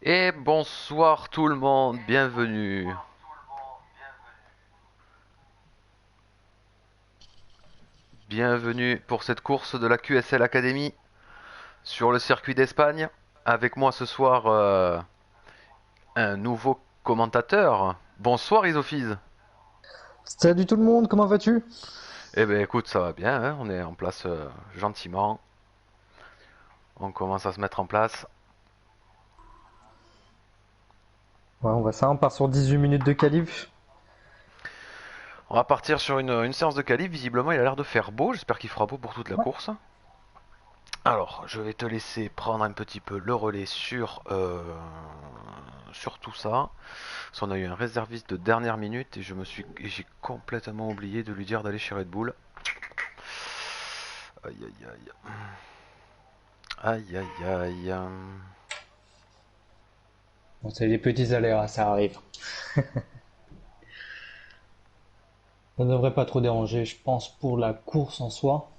Et bonsoir tout le monde, bienvenue. Bienvenue pour cette course de la QSL Academy sur le circuit d'Espagne. Avec moi ce soir, un nouveau commentateur. Bonsoir Isophiz. Salut tout le monde, comment vas-tu? Eh ben écoute, ça va bien, hein, on est en place gentiment. On commence à se mettre en place. Ouais, on voit ça, on part sur 18 minutes de qualif. On va partir sur une séance de qualif. Visiblement, il a l'air de faire beau. J'espère qu'il fera beau pour toute la Ouais. course. Alors, je vais te laisser prendre un petit peu le relais sur tout ça. Parce qu'on a eu un réserviste de dernière minute et j'ai complètement oublié de lui dire d'aller chez Red Bull. Aïe aïe aïe. Aïe aïe aïe. Bon, c'est les petits aléas, ça arrive. Ça ne devrait pas trop déranger, je pense, pour la course en soi.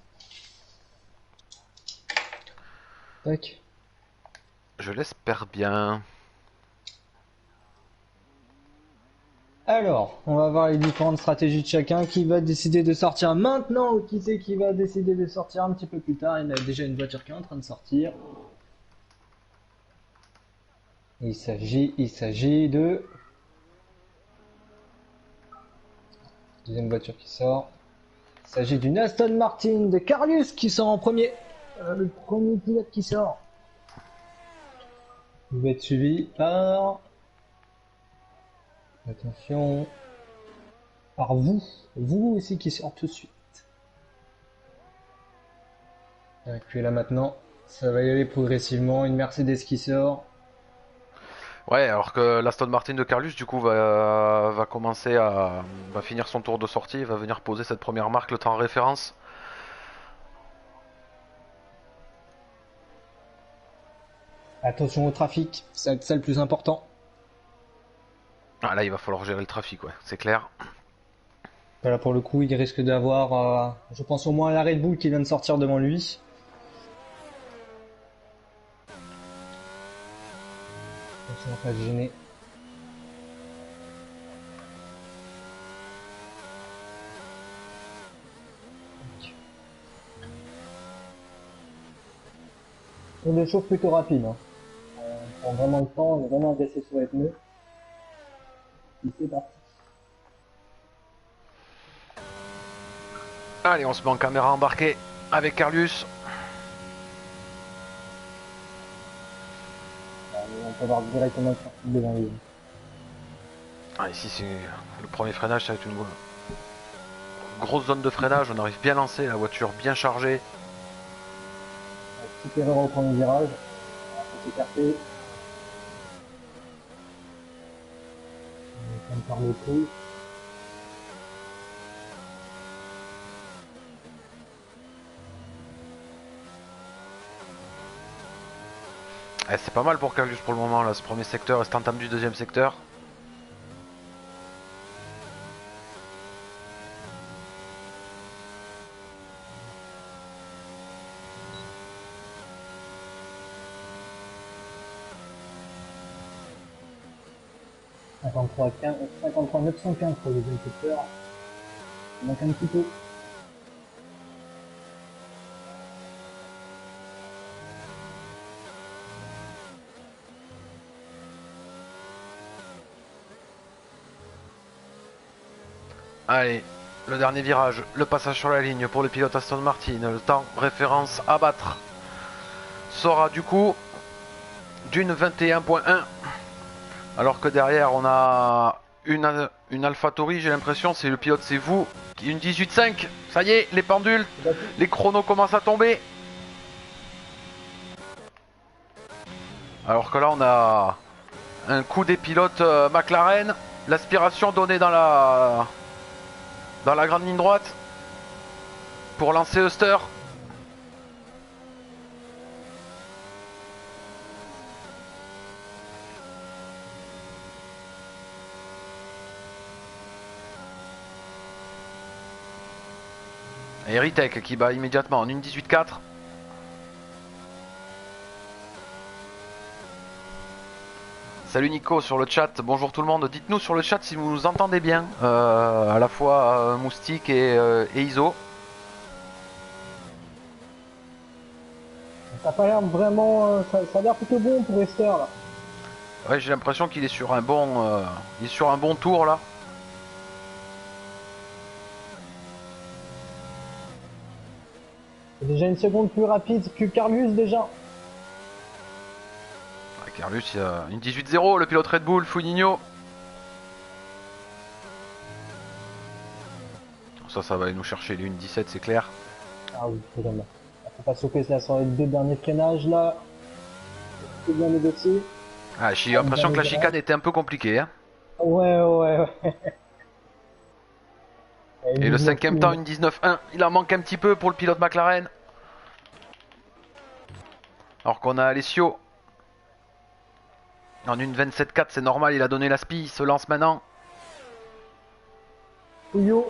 Tac. Je l'espère bien. Alors, on va voir les différentes stratégies de chacun. Qui va décider de sortir maintenant ou qui c'est qui va décider de sortir un petit peu plus tard? Il y a déjà une voiture qui est en train de sortir. Il s'agit de... Deuxième voiture qui sort. Il s'agit d'une Aston Martin de Carlius qui sort en premier. Le premier pilote qui sort. Il va être suivi par... Attention, par vous aussi qui sort tout de suite. Et puis là maintenant, ça va y aller progressivement, une Mercedes qui sort. Ouais, alors que l'Aston Martin de Carlus, du coup, va commencer à... va finir son tour de sortie. Il va venir poser cette première marque, le temps en référence. Attention au trafic, c'est ça le plus important. Ah là, il va falloir gérer le trafic, ouais, c'est clair. Voilà, pour le coup, il risque d'avoir, je pense au moins la Red Bull qui vient de sortir devant lui. Attention à pas se gêner. C'est des choses plutôt rapides. Hein. On prend vraiment le temps, on est vraiment agressé sur les pneus. Et c'est parti. Allez, on se met en caméra embarquée avec Carlus. On peut voir directement le trafic devant lui. Ah, ici, c'est le premier freinage, ça va être une grosse zone de freinage. On arrive bien lancé, la voiture bien chargée. Petite erreur au premier virage. On va s'écarter. On par le coup. Eh, c'est pas mal pour Carlus pour le moment, là, ce premier secteur et cet entame du deuxième secteur. Cinquante-trois 915 pour le deuxième secteur. Il manque un petit peu. Allez, le dernier virage, le passage sur la ligne pour le pilote Aston Martin. Le temps référence à battre sera du coup d'une 21.1. Alors que derrière, on a une AlphaTauri, j'ai l'impression, c'est le pilote, c'est vous. Une 18.5. Ça y est, les pendules, C'est battu. les chronos commencent à tomber. Alors que là, on a un coup des pilotes McLaren. L'aspiration donnée dans la grande ligne droite pour lancer Huster. Et Ritech qui bat immédiatement en 1.18.4. Salut Nico sur le chat, bonjour tout le monde. Dites-nous sur le chat si vous nous entendez bien, à la fois Moustique et Iso. Ça a pas l'air vraiment. Ça a l'air plutôt bon pour Esther là. Ouais, j'ai l'impression qu'il est sur un bon, il est sur un bon tour là. C'est déjà une seconde plus rapide que Carlius déjà. Carlus, il y a une 18-0, le pilote Red Bull, Funinho. Ça va aller nous chercher les 1-17, c'est clair. Ah oui, totalement. Faut pas choquer là sur les deux derniers freinages là. C'est bien négocié. Ah, j'ai l'impression que la chicane était un peu compliquée. Hein. Ouais. Et le cinquième temps, une 19-1, il en manque un petit peu pour le pilote McLaren. Alors qu'on a Alessio. En une 27-4, c'est normal, il a donné la spi, il se lance maintenant. Puyo.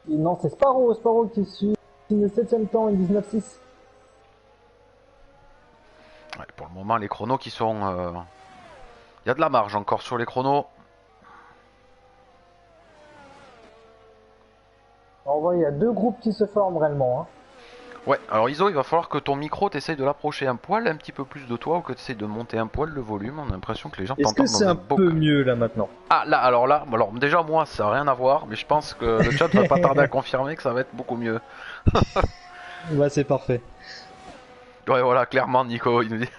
Non, c'est Sparrow qui suit le 7ème temps, une 19-6. Ouais, pour le moment, les chronos qui sont... Il y a de la marge encore sur les chronos. En vrai, il y a deux groupes qui se forment réellement. Hein. Ouais, alors Iso, il va falloir que ton micro, t'essayes de l'approcher un poil, un petit peu plus de toi, ou que t'essayes de monter un poil le volume. On a l'impression que les gens t'entendent dans un Est-ce que c'est un peu mieux là maintenant? Ah, là, alors déjà moi, ça n'a rien à voir, mais je pense que le chat va pas tarder à confirmer que ça va être beaucoup mieux. Ouais, c'est parfait. Ouais, voilà, clairement, Nico, il nous dit...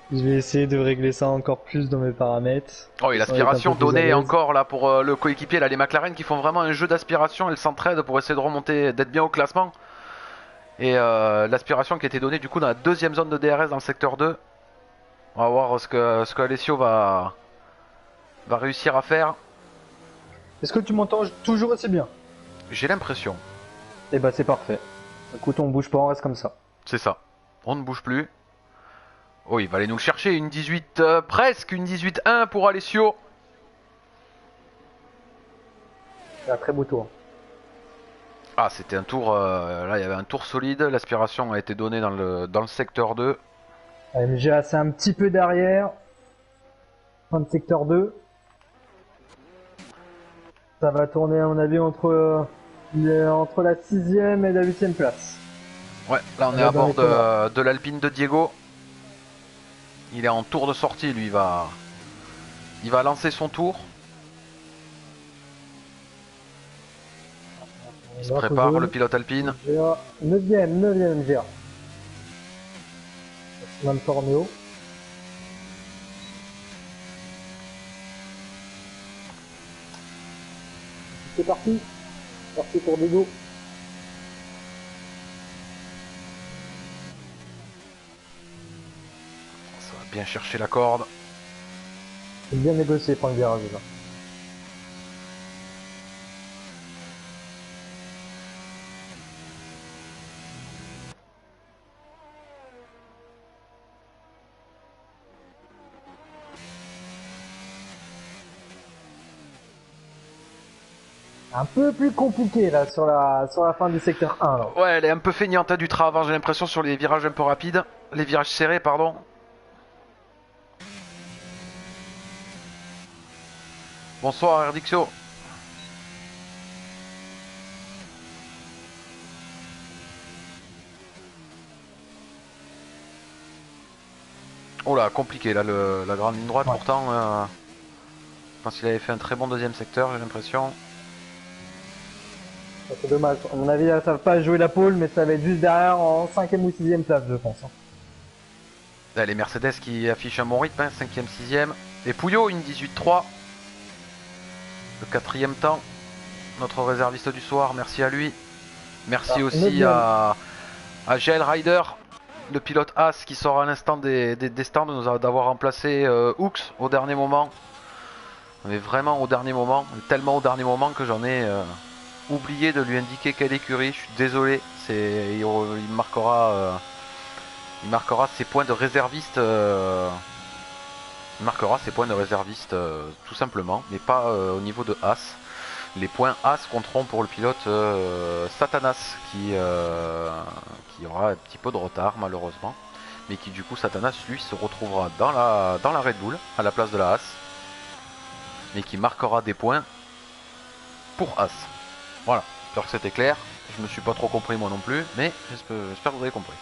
Je vais essayer de régler ça encore plus dans mes paramètres. Oh, et l'aspiration donnée encore là pour le coéquipier, là, les McLaren qui font vraiment un jeu d'aspiration, elles s'entraident pour essayer de remonter, d'être bien au classement. Et l'aspiration qui a été donnée du coup dans la deuxième zone de DRS dans le secteur 2. On va voir ce que Alessio va réussir à faire. Est-ce que tu m'entends toujours assez bien? J'ai l'impression. Eh bah c'est parfait. Écoute, on bouge pas, on reste comme ça. C'est ça. On ne bouge plus. Oh, il va aller nous le chercher. Une 18, presque une 18-1 pour Alessio. C'est un très beau tour. Ah, c'était un tour... là, il y avait un tour solide. L'aspiration a été donnée dans le secteur 2. MGA, c'est un petit peu derrière. Fin de secteur 2. Ça va tourner, à mon avis, entre la 6ème et la 8ème place. Ouais, là on est à bord de l'Alpine de Diego. Il est en tour de sortie, lui, il va lancer son tour. Il se prépare, le pilote Alpine. 9ème MGA. Même Torneo. C'est parti. Parti pour Diego. Ça va bien chercher la corde. C'est bien négocié pour le virage déjà. Un peu plus compliqué là sur la fin du secteur 1 là. Ouais, elle est un peu feignante du train avant, j'ai l'impression, sur les virages un peu rapides. Les virages serrés, pardon. Bonsoir Erdixio. Oh là, compliqué là, la grande ligne droite, ouais. Pourtant, je pense qu'il avait fait un très bon deuxième secteur, j'ai l'impression. C'est dommage, à mon avis ça va pas jouer la pole, mais ça va être juste derrière en 5ème ou 6ème place je pense. Là, les Mercedes qui affichent un bon rythme, hein, 5ème, 6ème. Et Puyo, une 18-3. Le 4ème temps. Notre réserviste du soir, merci à lui. Merci aussi à GL Rider, le pilote As qui sort à l'instant des stands, d'avoir remplacé Hooks au dernier moment. Mais vraiment au dernier moment, tellement au dernier moment que j'en ai oublié de lui indiquer quelle écurie. Je suis désolé, il marquera ses points de réserviste. Il marquera ses points de réserviste tout simplement, mais pas au niveau de As. Les points As compteront pour le pilote Satanas qui aura un petit peu de retard malheureusement. mais qui du coup Satanas lui se retrouvera dans la Red Bull à la place de la As, mais qui marquera des points pour As. Voilà, j'espère que c'était clair. Je me suis pas trop compris moi non plus, mais j'espère que vous avez compris.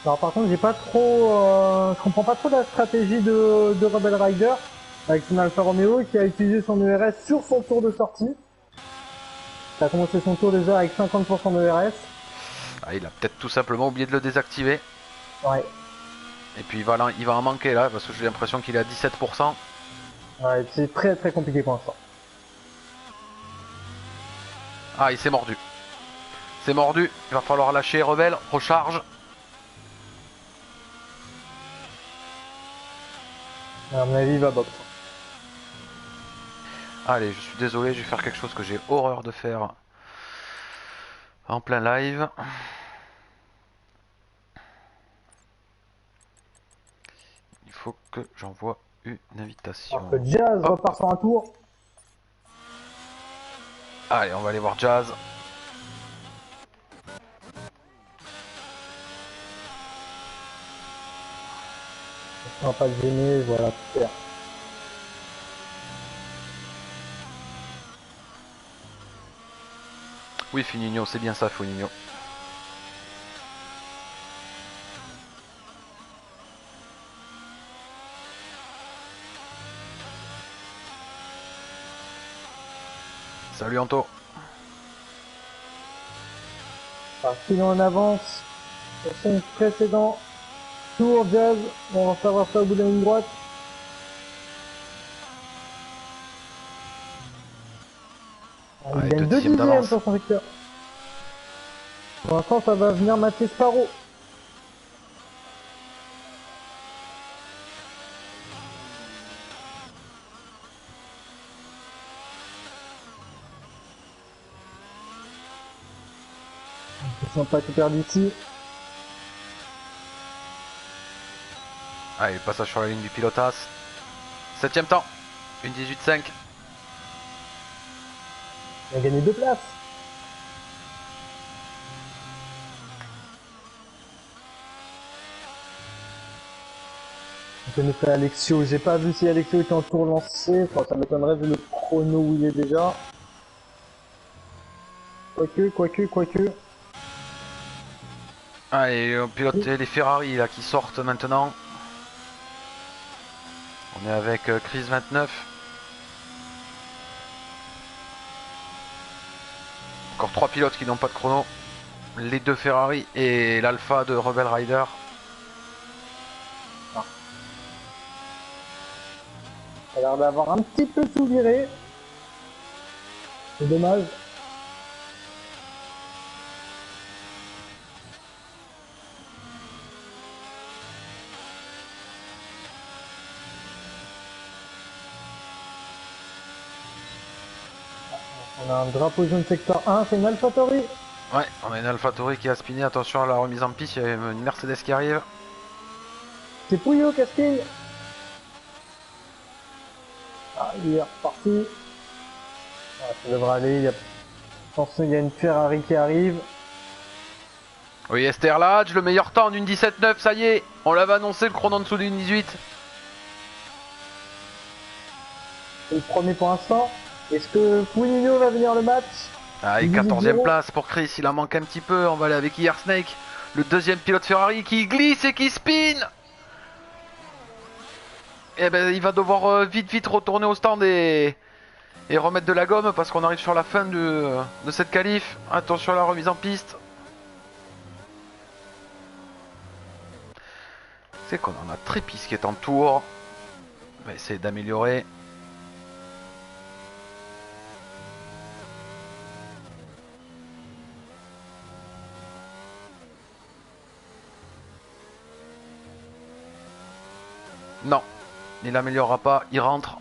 Alors par contre, j'ai pas trop, je comprends pas trop la stratégie de Rebel Rider avec son Alfa Romeo qui a utilisé son ERS sur son tour de sortie. Il a commencé son tour déjà avec 50% de ERS. Ah, il a peut-être tout simplement oublié de le désactiver. Ouais. Et puis il va en manquer là, parce que j'ai l'impression qu'il est à 17%. Ouais, c'est très très compliqué pour l'instant. Ah, il s'est mordu. C'est mordu, il va falloir lâcher Rebelle, recharge. À mon avis, il va box. Allez, je suis désolé, je vais faire quelque chose que j'ai horreur de faire en plein live. Il faut que j'envoie une invitation. Alors que Jazz Hop. repart sur un tour. Allez, on va aller voir Jazz. On va pas se gêner, voilà, super. Oui, Finigno, c'est bien ça, Finigno. Salut Anto. Alors, si l'on avance sur son précédent tour, Jazz, on va savoir ça au bout de la ligne droite. Il Allez, gagne 2 dixièmes dixièmes d'avance. sur son secteur. Pour l'instant, ça va venir Mathieu Sparrow. Ils sont pas tout perdus ici. Allez, passage sur la ligne du pilotas. 7ème temps. Une 18-5. Il a gagné 2 places. Je me fais Alexio. J'ai pas vu si Alexio était en tour lancé. Enfin, ça m'étonnerait vu le chrono où il est déjà. Quoique. Allez, on pilote les Ferrari là qui sortent maintenant. On est avec Chris 29. Encore 3 pilotes qui n'ont pas de chrono. Les 2 Ferrari et l'Alpha de Rebel Rider. Ça a l'air d'avoir un petit peu tout viré. C'est dommage. On a un drapeau jaune secteur 1, c'est une AlphaTauri. Ouais, on a une AlphaTauri qui a spiné. Attention à la remise en piste, il y a une Mercedes qui arrive. C'est Pouillot qui a spin. Ah, il est reparti. Ah, ça devrait aller. Attention, il y a une Ferrari qui arrive. Oui, Esther Ladge, le meilleur temps d'une 17-9, ça y est. On l'avait annoncé, le chrono en dessous d'une 18. C'est le premier pour l'instant. Est-ce que Pouillot va venir le match? Ah, et 14ème place pour Chris, il en manque un petit peu. On va aller avec Ear Snake, le deuxième pilote Ferrari qui glisse et qui spin. Et ben, il va devoir vite retourner au stand et remettre de la gomme parce qu'on arrive sur la fin de cette qualif. Attention à la remise en piste. C'est qu'on en a Trépis qui est en tour. On va essayer d'améliorer. Non, il n'améliorera pas, il rentre.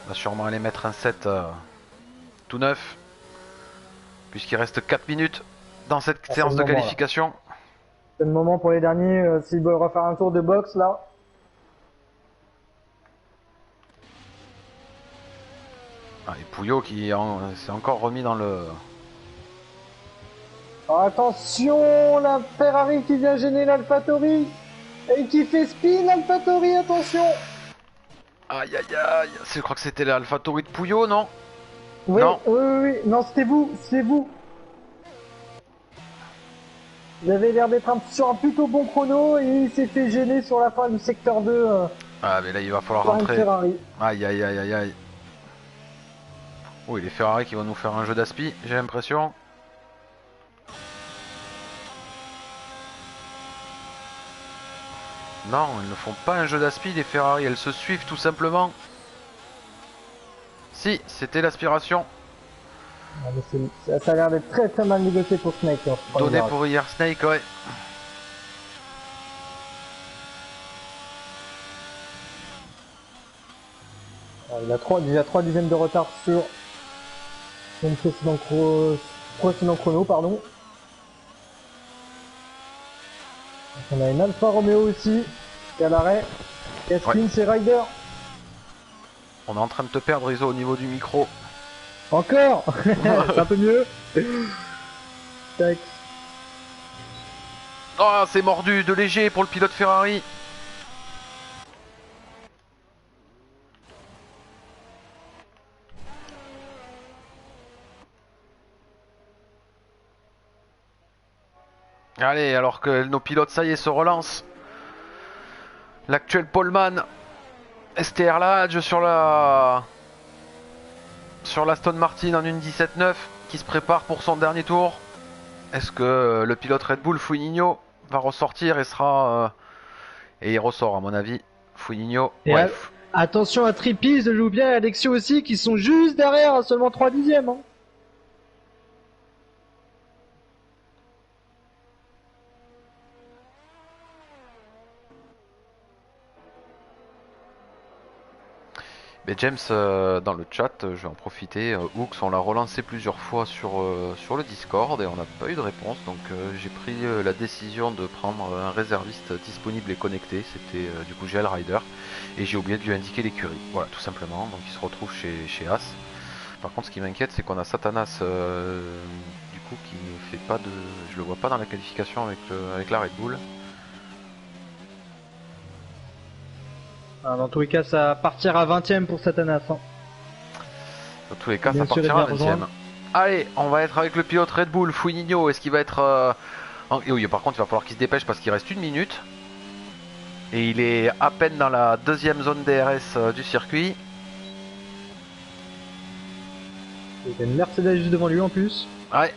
On va sûrement aller mettre un set tout neuf. Puisqu'il reste 4 minutes dans cette séance de qualification. C'est le moment pour les derniers, s'ils veulent refaire un tour de boxe là. Ah, et Pouillot qui s'est encore remis dans le... Attention, la Ferrari qui vient gêner l'AlphaTauri et qui fait spin l'AlphaTauri, attention. Aïe aïe aïe, je crois que c'était l'AlphaTauri de Pouillot, non? Oui, Non. oui, non, c'était vous, c'est vous. Vous avez l'air d'être sur un plutôt bon chrono et il s'est fait gêner sur la fin du secteur 2 Ah mais là il va falloir par une rentrer. Ferrari. Aïe aïe aïe aïe aïe. Oui, les Ferrari qui vont nous faire un jeu d'aspi, j'ai l'impression. Non, elles ne font pas un jeu d'aspi, les Ferrari, elles se suivent tout simplement. Si, c'était l'aspiration. Ah, mais ça a l'air d'être très très mal négocié pour Snake. Hein, Donné pour hier Snake, ouais. Il a déjà 3 dixièmes de retard sur son précédent chrono, pardon. Donc on a une Alfa Romeo aussi, qui est à l'arrêt. Caskin, c'est Ryder. On est en train de te perdre, Iso, au niveau du micro. Encore. C'est un peu mieux. Tac. Oh, c'est mordu de léger pour le pilote Ferrari. Allez, alors que nos pilotes, ça y est, se relancent. L'actuel poleman, STR Ladge sur la Aston Martin en une 17.9 qui se prépare pour son dernier tour. Est-ce que le pilote Red Bull Fuininho va ressortir et sera et il ressort à mon avis. Fuininho. Ouais. Attention à Trippies, je joue bien, et Alexio aussi, qui sont juste derrière à seulement 3 dixièmes. Hein. Mais James, dans le chat, je vais en profiter. Hooks, on l'a relancé plusieurs fois sur le Discord et on n'a pas eu de réponse. Donc j'ai pris la décision de prendre un réserviste disponible et connecté. C'était du coup GL Rider. Et j'ai oublié de lui indiquer l'écurie. Voilà, tout simplement. Donc il se retrouve chez As. Par contre, ce qui m'inquiète, c'est qu'on a Satanas du coup qui ne fait pas de. Je le vois pas dans la qualification avec la Red Bull. Dans tous les cas, ça partira à 20ème pour Satanas. Hein. Dans tous les cas, ça partira à 20ème. Allez, on va être avec le pilote Red Bull, Fuininho. Est-ce qu'il va être... Oui, par contre, il va falloir qu'il se dépêche parce qu'il reste 1 minute. Et il est à peine dans la deuxième zone DRS du circuit. Il y a une Mercedes juste devant lui en plus. Ouais.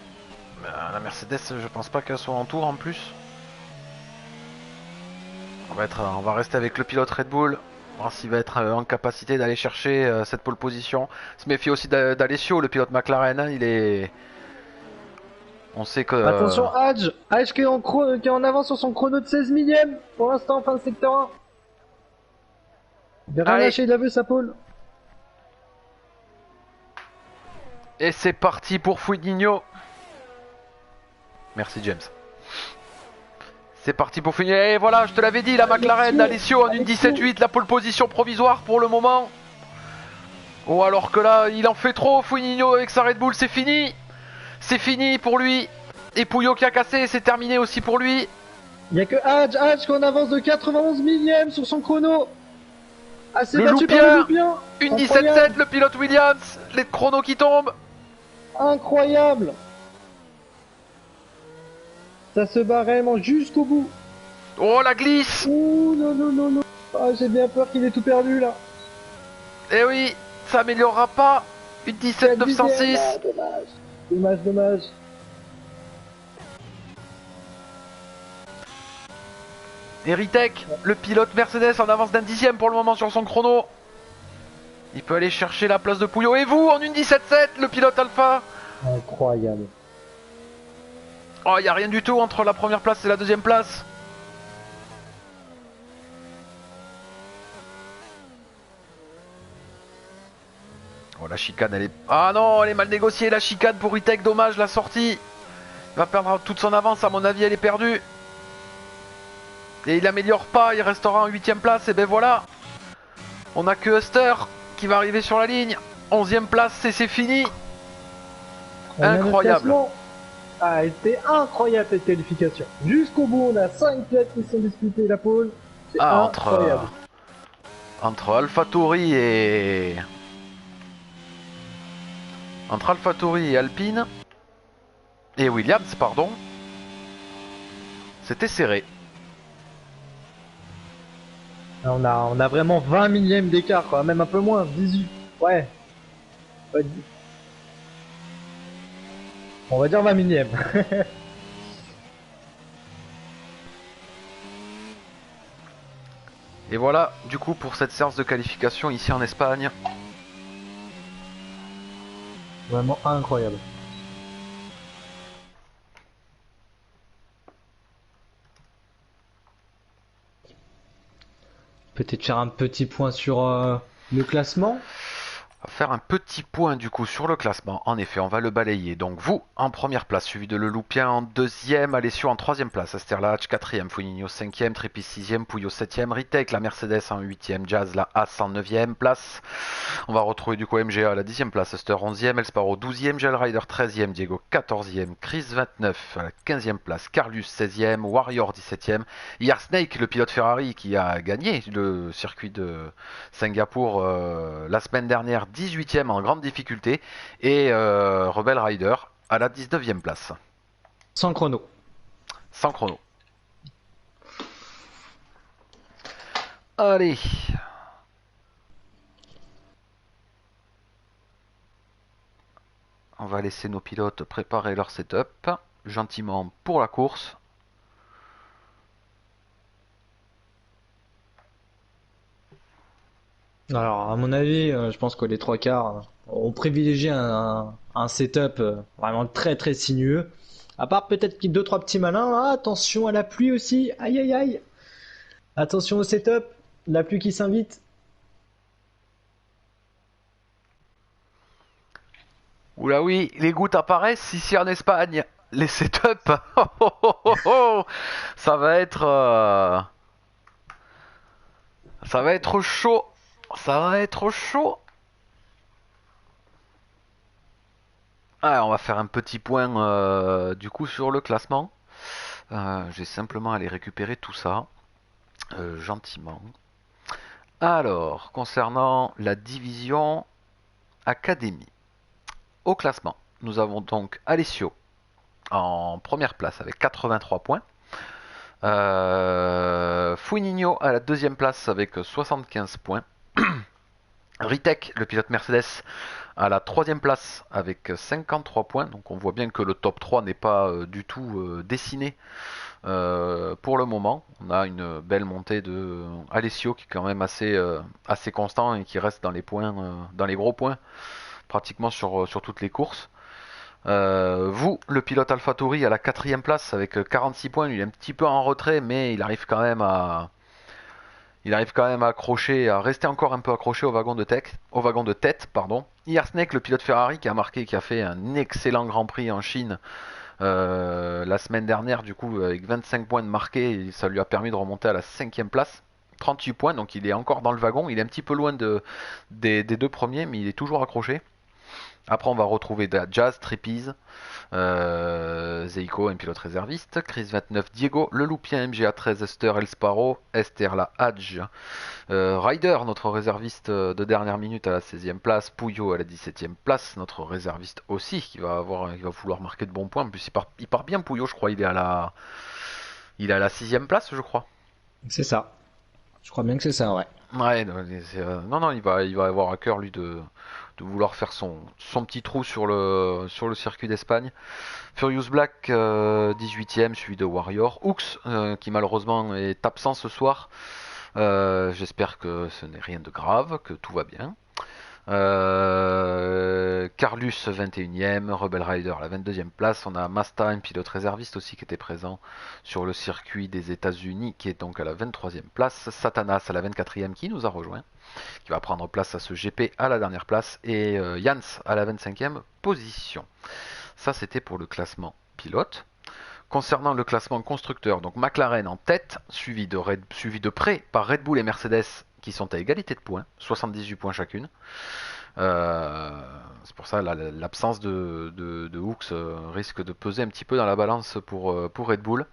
La Mercedes, je pense pas qu'elle soit en tour en plus. On va rester avec le pilote Red Bull. Voir s'il va être en capacité d'aller chercher cette pole position. Se méfie aussi d'Alessio, le pilote McLaren. Hein, il est... On sait que... Attention, Hadj qui est en avance sur son chrono de 16 millième. Pour l'instant, fin de secteur 1. Il a rien lâché, il a vu sa pole. Et c'est parti pour Fuininho. Merci James. C'est parti pour finir. Et voilà, je te l'avais dit, la McLaren d'Alessio en une 17.8, la pole position provisoire pour le moment. Oh, alors que là, il en fait trop, Fuininho avec sa Red Bull, c'est fini. C'est fini pour lui. Et Pouillot qui a cassé, c'est terminé aussi pour lui. Il n'y a que Hadj qu'on avance de 91 millième sur son chrono. Ah, c'est battu par le Loupien. Une 17.7, le pilote Williams. Les chronos qui tombent. Incroyable. Ça se bat réellement jusqu'au bout. Oh, la glisse. Oh non, non, non, non. Ah, j'ai bien peur qu'il ait tout perdu là. Eh oui, ça améliorera pas. Une 17.906. Dommage. Dommage, dommage. Eritek, le pilote Mercedes en avance d'un dixième pour le moment sur son chrono. Il peut aller chercher la place de Pouillot. Et vous, en une 17.7, le pilote Alpha. Incroyable. Oh, il n'y a rien du tout entre la première place et la deuxième place. Oh, la chicane, elle est... Ah non, elle est mal négociée, la chicane pour Ritek. Dommage, la sortie. Il va perdre toute son avance, à mon avis, elle est perdue. Et il améliore pas, il restera en 8ème place. Et ben voilà. On a que Huster qui va arriver sur la ligne. 11ème place, c'est fini. Incroyable. a été incroyable cette qualification. Jusqu'au bout, on a 5 pièces qui sont disputées la pole. C'est incroyable. Entre AlphaTauri et... Entre AlphaTauri et Alpine... Et Williams, pardon. C'était serré. On a vraiment 20 millièmes d'écart, quoi. Même un peu moins, 18. Ouais. On va dire 20 millièmes. Et voilà, du coup, pour cette séance de qualification ici en Espagne. Vraiment incroyable. Peut-être faire un petit point sur le classement. On va faire un petit point du coup sur le classement. En effet, on va le balayer. Donc vous en première place, suivi de Leloupien en deuxième, Alessio en troisième place, Asterlach quatrième, Foligno cinquième, Trépis sixième, Pouillot septième, Ritech, la Mercedes en huitième, Jazz, la As en neuvième place. On va retrouver du coup MGA à la dixième place, Aster onzième, Elsparo douzième, Gelrider treizième, Diego quatorzième, Chris 29 à la quinzième place, Carlus seizième, Warrior dix-septième, Snake, le pilote Ferrari qui a gagné le circuit de Singapour la semaine dernière, 18e en grande difficulté, et Rebel Rider à la 19e place. Sans chrono. Sans chrono. Allez. On va laisser nos pilotes préparer leur setup gentiment pour la course. Alors, à mon avis, je pense que les trois quarts ont privilégié un setup vraiment très très sinueux. À part peut-être qu'il y a deux trois petits malins. Ah, attention à la pluie aussi. Aïe aïe aïe. Attention au setup. La pluie qui s'invite. Oula oui, les gouttes apparaissent ici en Espagne. Les setups. Ça va être... Ça va être chaud. Ça va être chaud. Ah, on va faire un petit point du coup sur le classement. J'ai simplement aller récupérer tout ça gentiment. Alors, concernant la division Académie, au classement, nous avons donc Alessio en première place avec 83 points. Funinho à la deuxième place avec 75 points. Ritech, le pilote Mercedes, à la troisième place avec 53 points. Donc on voit bien que le top 3 n'est pas du tout dessiné pour le moment. On a une belle montée de Alessio qui est quand même assez constant et qui reste dans les points, dans les gros points, pratiquement sur toutes les courses. Vous, le pilote AlphaTauri à la quatrième place avec 46 points, lui il est un petit peu en retrait, mais il arrive quand même à accrocher, à rester encore un peu accroché au wagon de tête, pardon. Snake, le pilote Ferrari qui a fait un excellent Grand Prix en Chine la semaine dernière, du coup avec 25 points de marqué, ça lui a permis de remonter à la cinquième place. 38 points, donc il est encore dans le wagon, il est un petit peu loin des deux premiers, mais il est toujours accroché. Après, on va retrouver Jazz, Trippies, Zeiko, un pilote réserviste, Chris 29, Diego, Leloupien, MGA 13, Esther, El Sparrow, Esther, la Hadj, Ryder, notre réserviste de dernière minute à la 16e place, Pouillot à la 17e place, notre réserviste aussi, qui va vouloir marquer de bons points. En plus, il part bien, Pouillot, je crois, il est à la 6e place, je crois. C'est ça. Je crois bien que c'est ça, ouais. Ouais, non, il va avoir à cœur, lui, de vouloir faire son petit trou sur le circuit d'Espagne. Furious Black 18ème, suivi de Warrior. Hooks qui malheureusement est absent ce soir. J'espère que ce n'est rien de grave, que tout va bien. Carlus 21ème, Rebel Rider à la 22e place. On a Masta, un pilote réserviste aussi qui était présent sur le circuit des États-Unis, qui est donc à la 23e place. Satanas à la 24e qui nous a rejoint, qui va prendre place à ce GP à la dernière place. Et Jans à la 25e position. Ça c'était pour le classement pilote. Concernant le classement constructeur, donc McLaren en tête, suivi de près par Red Bull et Mercedes qui sont à égalité de points, 78 points chacune. C'est pour ça l'absence de Hooks risque de peser un petit peu dans la balance pour Red Bull.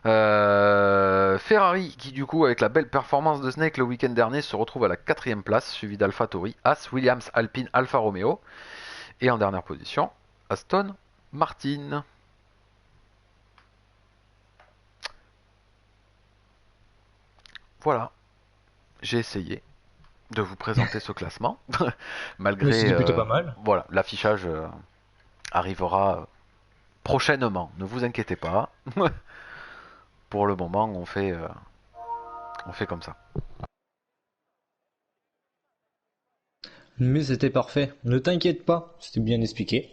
Ferrari qui du coup avec la belle performance de Snake le week-end dernier se retrouve à la 4ème place suivi d'AlphaTauri, As, Williams, Alpine, Alfa Romeo et en dernière position Aston Martin. Voilà, j'ai essayé de vous présenter ce classement Mais malgré c'était plutôt pas mal. voilà l'affichage arrivera prochainement, ne vous inquiétez pas. Pour le moment on fait comme ça. Mais c'était parfait. Ne t'inquiète pas, c'était bien expliqué.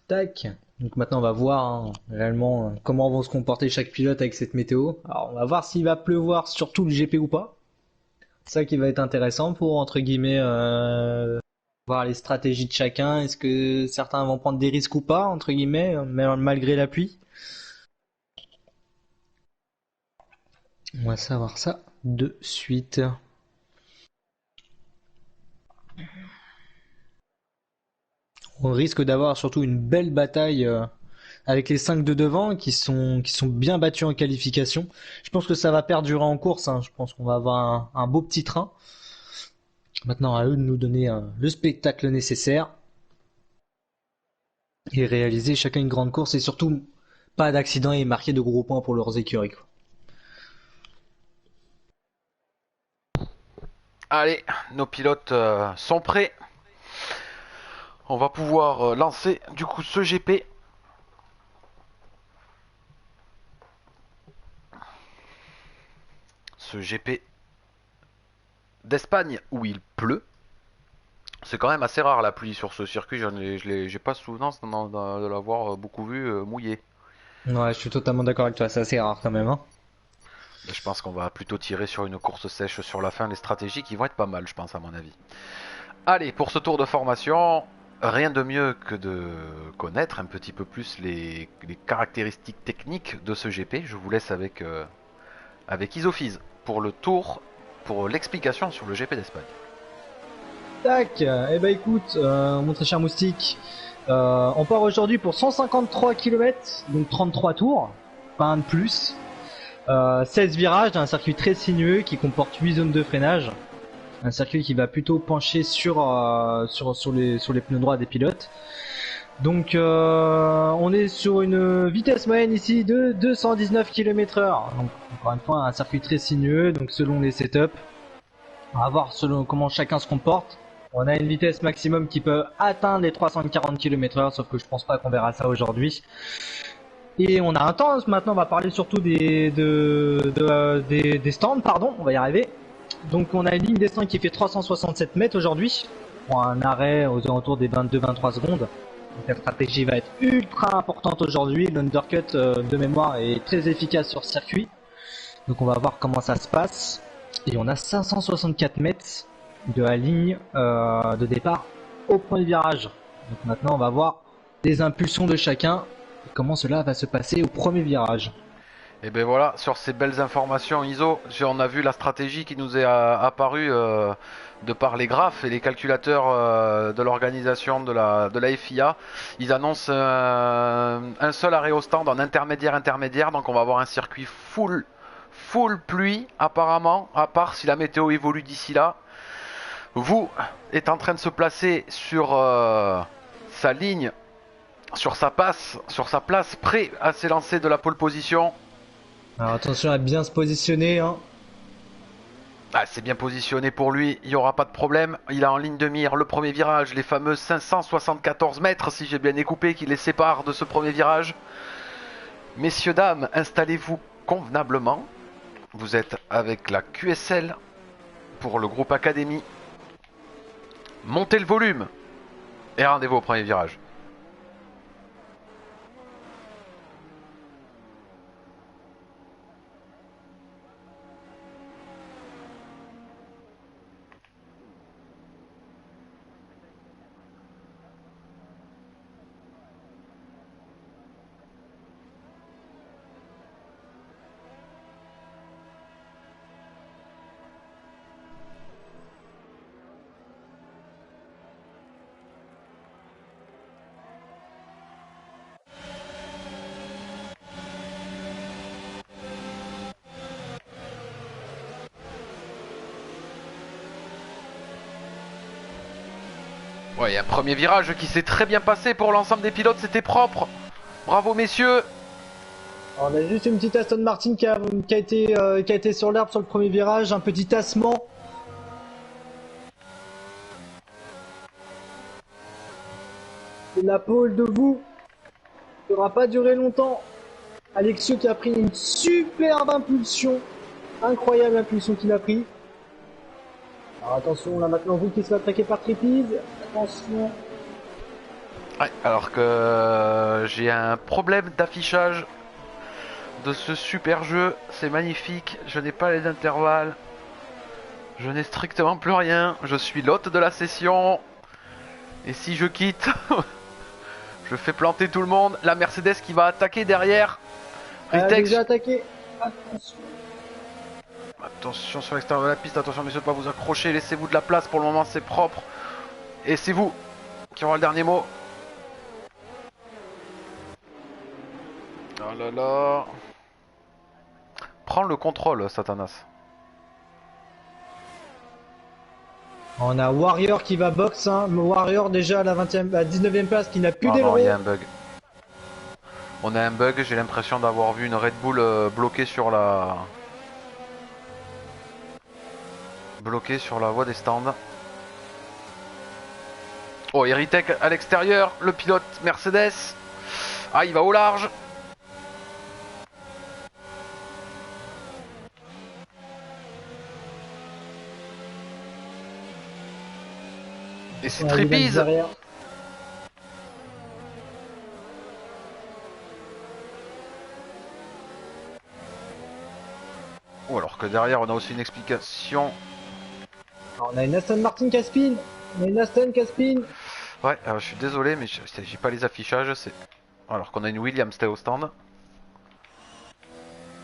Tac. Donc maintenant on va voir réellement comment vont se comporter chaque pilote avec cette météo. Alors on va voir s'il va pleuvoir sur tout le GP ou pas. C'est ça qui va être intéressant pour entre guillemets voir les stratégies de chacun. Est-ce que certains vont prendre des risques ou pas entre guillemets malgré la pluie. On va savoir ça de suite. On risque d'avoir surtout une belle bataille avec les 5 de devant qui sont bien battus en qualification. Je pense que ça va perdurer en course. Je pense qu'on va avoir un beau petit train. Maintenant, à eux de nous donner le spectacle nécessaire et réaliser chacun une grande course et surtout pas d'accident et marquer de gros points pour leurs écuries. Allez, nos pilotes sont prêts. On va pouvoir lancer du coup ce GP. Ce GP d'Espagne où il pleut. C'est quand même assez rare la pluie sur ce circuit. J'ai pas souvenance de l'avoir beaucoup vu mouillé. Ouais, je suis totalement d'accord avec toi. C'est assez rare quand même. Mais je pense qu'on va plutôt tirer sur une course sèche sur la fin. Les stratégies qui vont être pas mal, je pense, à mon avis. Allez, pour ce tour de formation, rien de mieux que de connaître un petit peu plus les caractéristiques techniques de ce GP. Je vous laisse avec Isophiz pour le tour, pour l'explication sur le GP d'Espagne. Tac. Eh ben écoute, mon très cher moustique, on part aujourd'hui pour 153 km, donc 33 tours, pas un de plus. 16 virages, un circuit très sinueux qui comporte 8 zones de freinage. Un circuit qui va plutôt pencher sur les pneus droits des pilotes. Donc on est sur une vitesse moyenne ici de 219 km/h. Donc encore une fois un circuit très sinueux, donc selon les setups, on va voir selon comment chacun se comporte. On a une vitesse maximum qui peut atteindre les 340 km/h, sauf que je pense pas qu'on verra ça aujourd'hui. Et on a un temps, maintenant on va parler surtout des stands, pardon, on va y arriver. Donc on a une ligne des stands qui fait 367 mètres aujourd'hui, pour un arrêt aux alentours des 22-23 secondes. Donc la stratégie va être ultra importante aujourd'hui, l'undercut de mémoire est très efficace sur circuit. Donc on va voir comment ça se passe. Et on a 564 mètres de la ligne de départ au premier virage. Donc maintenant on va voir les impulsions de chacun et comment cela va se passer au premier virage. Et ben voilà, sur ces belles informations ISO, on a vu la stratégie qui nous est apparue de par les graphes et les calculateurs de l'organisation de la FIA. Ils annoncent un seul arrêt au stand en intermédiaire, donc on va avoir un circuit full pluie apparemment, à part si la météo évolue d'ici là. Vous est en train de se placer sur sa ligne, sur sa place, prêt à s'élancer de la pole position. Alors attention à bien se positionner. Ah, c'est bien positionné pour lui, il n'y aura pas de problème. Il a en ligne de mire le premier virage, les fameux 574 mètres, si j'ai bien découpé, qui les séparent de ce premier virage. Messieurs, dames, installez-vous convenablement. Vous êtes avec la QSL pour le groupe Académie. Montez le volume et rendez-vous au premier virage. Ouais, il y a un premier virage qui s'est très bien passé pour l'ensemble des pilotes, c'était propre. Bravo messieurs. On a juste une petite Aston Martin qui a été sur l'herbe sur le premier virage, un petit tassement. Et la pole de vous ne pourra pas durer longtemps. Alexio qui a pris une superbe impulsion. Incroyable impulsion qu'il a pris. Alors attention, là maintenant vous qui se fait attaquer par Trippies. Attention. Ouais, alors que j'ai un problème d'affichage de ce super jeu. C'est magnifique, je n'ai pas les intervalles. Je n'ai strictement plus rien. Je suis l'hôte de la session. Et si je quitte, je fais planter tout le monde. La Mercedes qui va attaquer derrière. Elle a Ritex. déjà attaqué. Attention. Attention sur l'extérieur de la piste, attention messieurs de pas vous accrocher, laissez-vous de la place, pour le moment c'est propre. Et c'est vous qui aurez le dernier mot. Oh là là. Prends le contrôle, Satanas. On a Warrior qui va box, hein. Warrior déjà à la 20e, à 19e place qui n'a plus Oh d'aileron. non, il y a un bug. On a un bug, j'ai l'impression d'avoir vu une Red Bull bloquée sur la... Bloquée sur la voie des stands. Oh, Heritek à l'extérieur, le pilote Mercedes. Ah, il va au large. Et c'est Trippies. Ou alors que derrière on a aussi une explication. On a une Aston Martin Caspin. On a une Aston Caspin. Ouais, je suis désolé mais j'ai pas les affichages, c'est... Alors qu'on a une Williams au stand.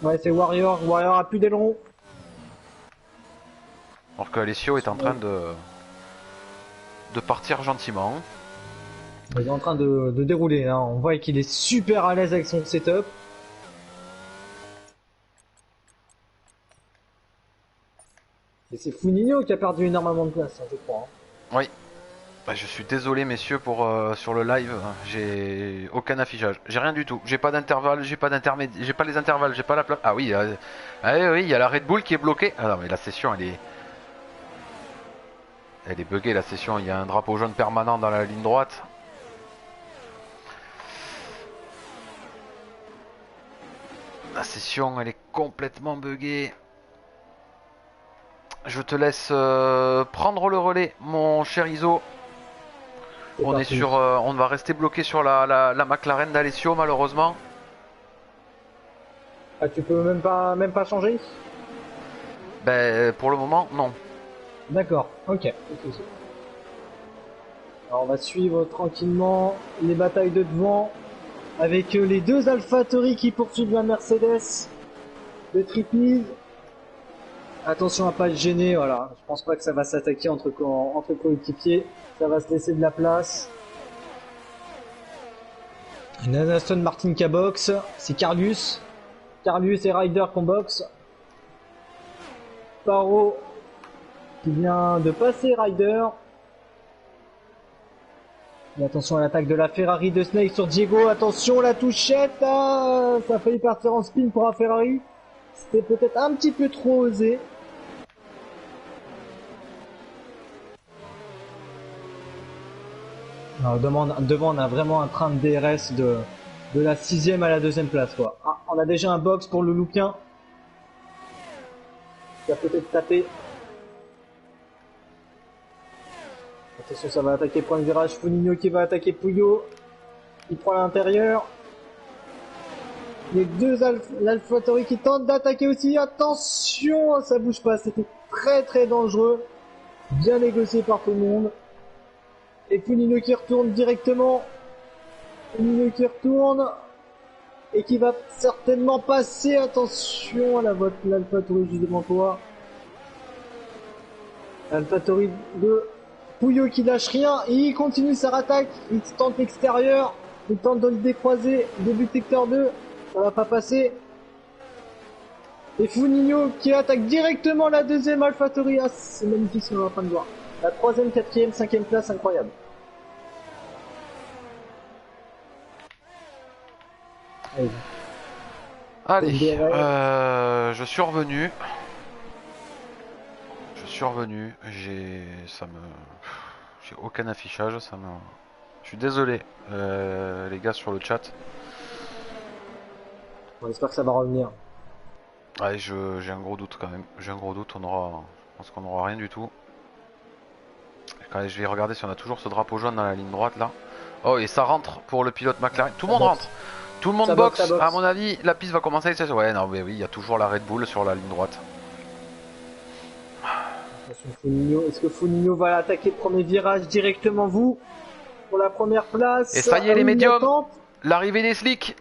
Ouais, c'est Warrior. Warrior a plus d'aileron. Alors que Alessio est en train de partir gentiment. Il est en train de dérouler, hein. On voit qu'il est super à l'aise avec son setup. Et c'est Funinho qui a perdu énormément de place, hein, je crois. Hein. Oui. Bah, je suis désolé messieurs pour sur le live, j'ai aucun affichage, j'ai rien du tout, j'ai pas d'intervalle, j'ai pas d'intermédiaire, j'ai pas les intervalles, j'ai pas la place. Ah oui, oui, il y a la Red Bull qui est bloquée. Ah non mais la session elle est buggée la session, il y a un drapeau jaune permanent dans la ligne droite. La session elle est complètement buggée. Je te laisse prendre le relais mon cher Iso. On est sur, on va rester bloqué sur la McLaren d'Alessio malheureusement. Ah, tu peux même pas changer? Ben pour le moment non. D'accord, ok. Alors on va suivre tranquillement les batailles de devant avec les deux AlphaTauri qui poursuivent la Mercedes de Trippies. Attention à pas être gêné, voilà. Je pense pas que ça va s'attaquer entre coéquipiers. Ça va se laisser de la place. Une Aston Martin qui boxe. C'est Carlius. Carlius et Ryder qu'on boxe. Paro qui vient de passer Ryder. Et attention à l'attaque de la Ferrari de Snake sur Diego. Attention la touchette. Ah, ça a failli partir en spin pour un Ferrari. C'était peut-être un petit peu trop osé. Alors, devant on a vraiment un train de DRS de la 6ème à la 2ème place quoi. Ah, on a déjà un box pour le Loupien. Qui a peut-être tapé. Attention, ça va attaquer point de virage. Funinho qui va attaquer Puyo. Il prend l'intérieur. Les deux l'AlphaTauri qui tentent d'attaquer aussi. Attention, ça bouge pas. C'était très très dangereux. Bien négocié par tout le monde. Et Funinho qui retourne directement. Funinho qui retourne. Et qui va certainement passer. Attention à l'AlphaTauri juste devant toi. l'AlphaTauri de Puyo qui lâche rien. Et il continue sa rattaque. Il tente l'extérieur. Il tente de le décroiser. Début de secteur 2. Ça va pas passer. Et Funinho qui attaque directement la deuxième AlphaTauri. Ah, c'est magnifique ce qu'on est en train de voir. La 3ème, 4ème, 5ème place, incroyable. Allez. Allez, DRS. je suis revenu. Je suis revenu. J'ai aucun affichage. Je suis désolé, les gars sur le chat. On espère que ça va revenir. Ouais, j'ai un gros doute quand même. J'ai un gros doute. Je pense qu'on aura rien du tout. Allez, je vais regarder si on a toujours ce drapeau jaune dans la ligne droite là. Oh, et ça rentre pour le pilote McLaren. Tout le monde rentre. Tout le monde Ça boxe. boxe. À mon avis, la piste va commencer. Ouais, non, mais oui, il y a toujours la Red Bull sur la ligne droite. Attention, Foligno. Est-ce que Foligno va attaquer le premier virage directement, vous, pour la première place? Et ça y est, Ah les oui, médiums. L'arrivée des slicks.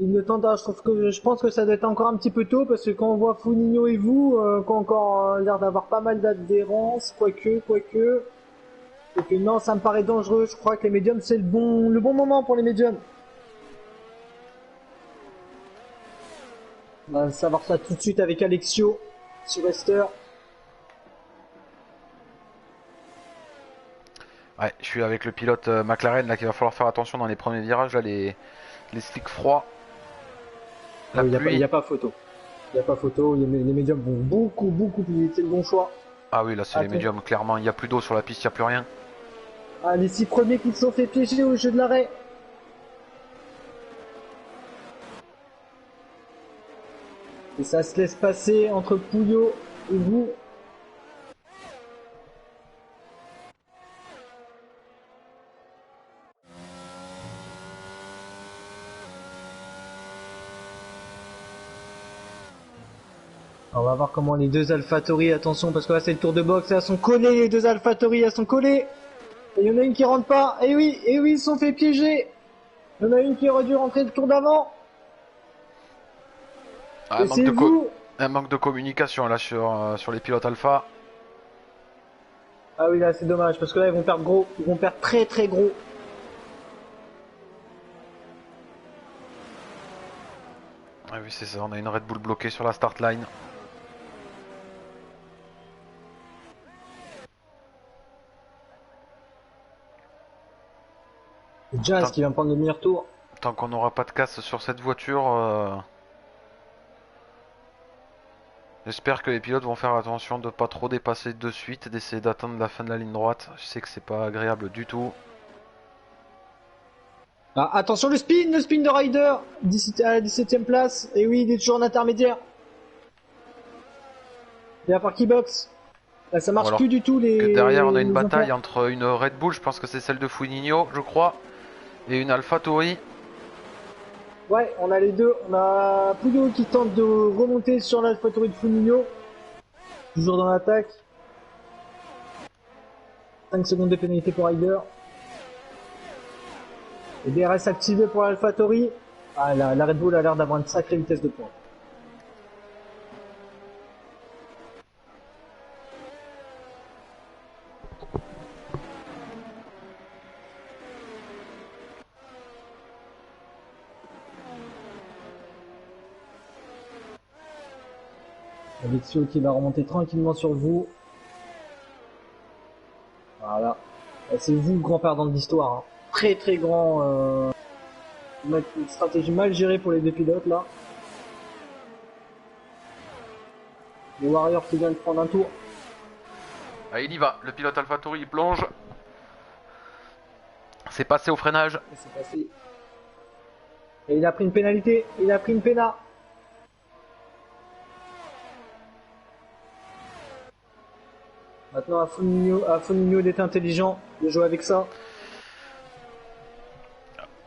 Il le tente. Je pense que ça doit être encore un petit peu tôt parce que quand on voit Foligno et vous, qui ont encore l'air d'avoir pas mal d'adhérence, quoique. Et que non, ça me paraît dangereux. Je crois que les médiums, c'est le bon moment pour les médiums. On va savoir ça tout de suite avec Alexio sur Esther. Ouais, je suis avec le pilote McLaren là, qu'il va falloir faire attention dans les premiers virages là, les slicks froids. La Il pluie. n'y a pas photo. Il n'y a pas photo. Les médiums vont beaucoup plus vite. C'est le bon choix. Ah oui, là c'est les médiums, clairement. Il n'y a plus d'eau sur la piste, il n'y a plus rien. Ah, les 6 premiers qui se sont fait piéger au jeu de l'arrêt. Et ça se laisse passer entre Pouillot et vous. On va voir comment les deux AlphaTauri, attention parce que là c'est le tour de boxe, elles sont collées les deux AlphaTauri, elles sont collées. Et il y en a une qui rentre pas, et oui, ils se sont fait piéger. Il y en a une qui aurait dû rentrer le tour d'avant. Ah, Et c'est vous. un manque de communication là sur les pilotes alpha. Ah oui là c'est dommage parce que là ils vont perdre gros, ils vont perdre très gros. Ah oui c'est ça, on a une Red Bull bloquée sur la start line. Jazz qui vient prendre le meilleur tour. Tant qu'on n'aura pas de casse sur cette voiture, j'espère que les pilotes vont faire attention de pas trop dépasser de suite, d'essayer d'attendre la fin de la ligne droite. Je sais que c'est pas agréable du tout. Ah, attention le spin de Ryder à la 17ème place. Et oui, il est toujours en intermédiaire. Il y a par qui boxe. Là, ça marche plus du tout les. Derrière on a une bataille entre une Red Bull, je pense que c'est celle de Foligno, je crois, et une AlphaTauri. Ouais, on a les deux. On a Pouillot qui tente de remonter sur l'AlphaTauri de Foligno. Toujours dans l'attaque. 5 secondes de pénalité pour Ryder. Et DRS activé pour l'AlphaTauri. Ah, la Red Bull a l'air d'avoir une sacrée vitesse de pointe. Alexio qui va remonter tranquillement sur vous. Voilà. C'est vous le grand perdant de l'histoire. Hein. Très grand. Une stratégie mal gérée pour les deux pilotes là. Les Warriors qui viennent de prendre un tour. Ah, il y va, le pilote AlphaTauri il plonge. C'est passé au freinage. C'est passé. Et il a pris une pénalité. Il a pris une péna. Maintenant à Foligno d'être intelligent, de jouer avec ça.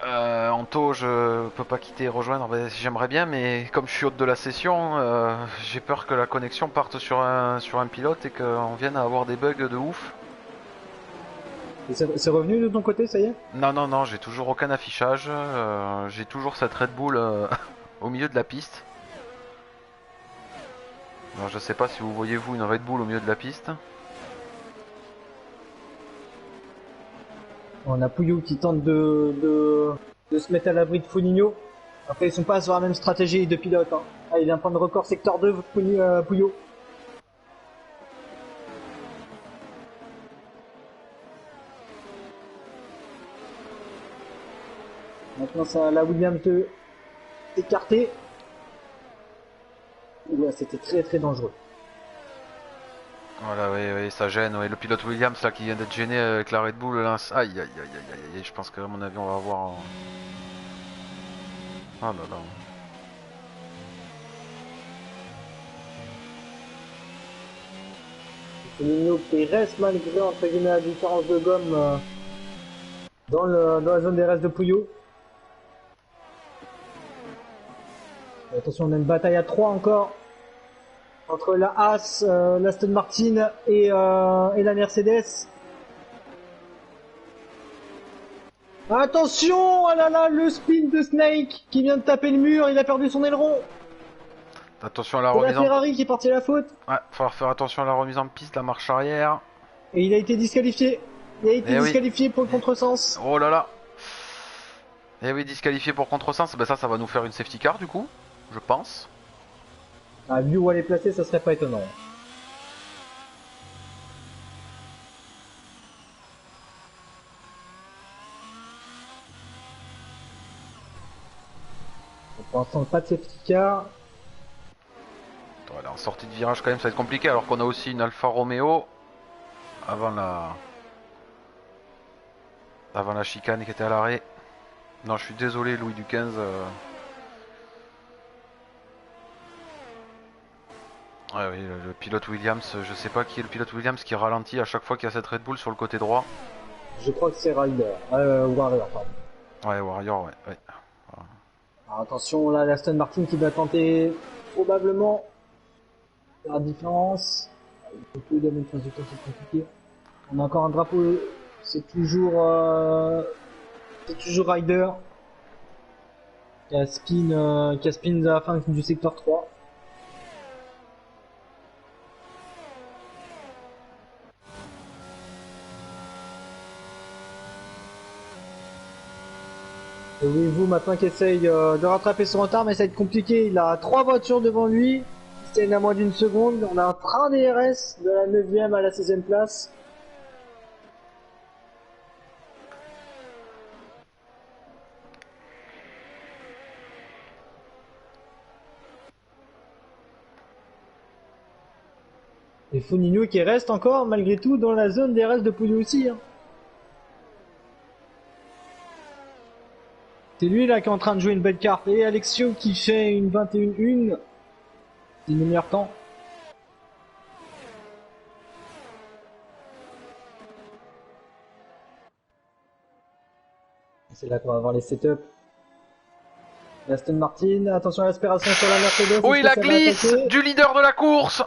Anto, je peux pas quitter et rejoindre, j'aimerais bien, mais comme je suis hôte de la session, j'ai peur que la connexion parte sur un pilote et qu'on vienne à avoir des bugs de ouf. C'est revenu de ton côté, ça y est? Non, j'ai toujours aucun affichage, j'ai toujours cette Red Bull au milieu de la piste. Alors, je sais pas si vous voyez vous une Red Bull au milieu de la piste. On a Pouillot qui tente de se mettre à l'abri de Foligno. Après, ils sont pas sur la même stratégie de pilote. Hein. Ah, il vient prendre record secteur 2, Pouillot. Maintenant, ça, la Williams de écarter. Ouais, c'était très très dangereux. Voilà, oui, ça gêne. Oui. Le pilote Williams là qui vient d'être gêné avec la Red Bull. Là, aïe, aïe, aïe, aïe, aïe. Je pense qu'à mon avis, on va avoir. Oh là là. Nino qui reste malgré entre guillemets la différence de gomme dans la zone des restes de Pouillot. Attention, on a une bataille à 3 encore entre la Haas, l'Aston Martin et la Mercedes. Attention, ah là là, le spin de Snake qui vient de taper le mur, il a perdu son aileron. Attention à la C'est la remise en. Ferrari qui est partie à la faute. Ouais, falloir faire attention à la remise en piste, la marche arrière. Et il a été disqualifié. Il a été disqualifié pour le contresens. Oh là là. Et oui, disqualifié pour contresens. Ben ça va nous faire une safety car du coup, je pense. Ah, vu où elle est placée, ça serait pas étonnant. Pour l'instant, pas de safety car. Voilà, en sortie de virage quand même, ça va être compliqué alors qu'on a aussi une Alfa Romeo avant la chicane qui était à l'arrêt. Non, je suis désolé, Louis du 15. Ouais, oui, le pilote Williams, je sais pas qui est le pilote Williams qui ralentit à chaque fois qu'il y a cette Red Bull sur le côté droit. Je crois que c'est Ryder. Warrior, pardon. Ouais, Warrior, ouais. Alors attention, là, l'Aston Martin qui va tenter probablement la différence. Il faut plus de même résultat, c'est compliqué. On a encore un drapeau, c'est toujours Ryder qui a spin à la fin du secteur 3. Et oui, vous maintenant qui essaye de rattraper son retard, mais ça va être compliqué. Il a 3 voitures devant lui. C'est à moins d'une seconde. On a un train DRS de la 9ème à la 16ème place. Et Fognino qui reste encore malgré tout dans la zone DRS de Pouillot aussi. Hein. C'est lui là qui est en train de jouer une belle carte. Et Alexio qui fait une 21-1. C'est le meilleur temps. C'est là qu'on va avoir les setups. Aston Martin, attention à l'aspiration sur la Mercedes. Oui, la glisse du leader de la course.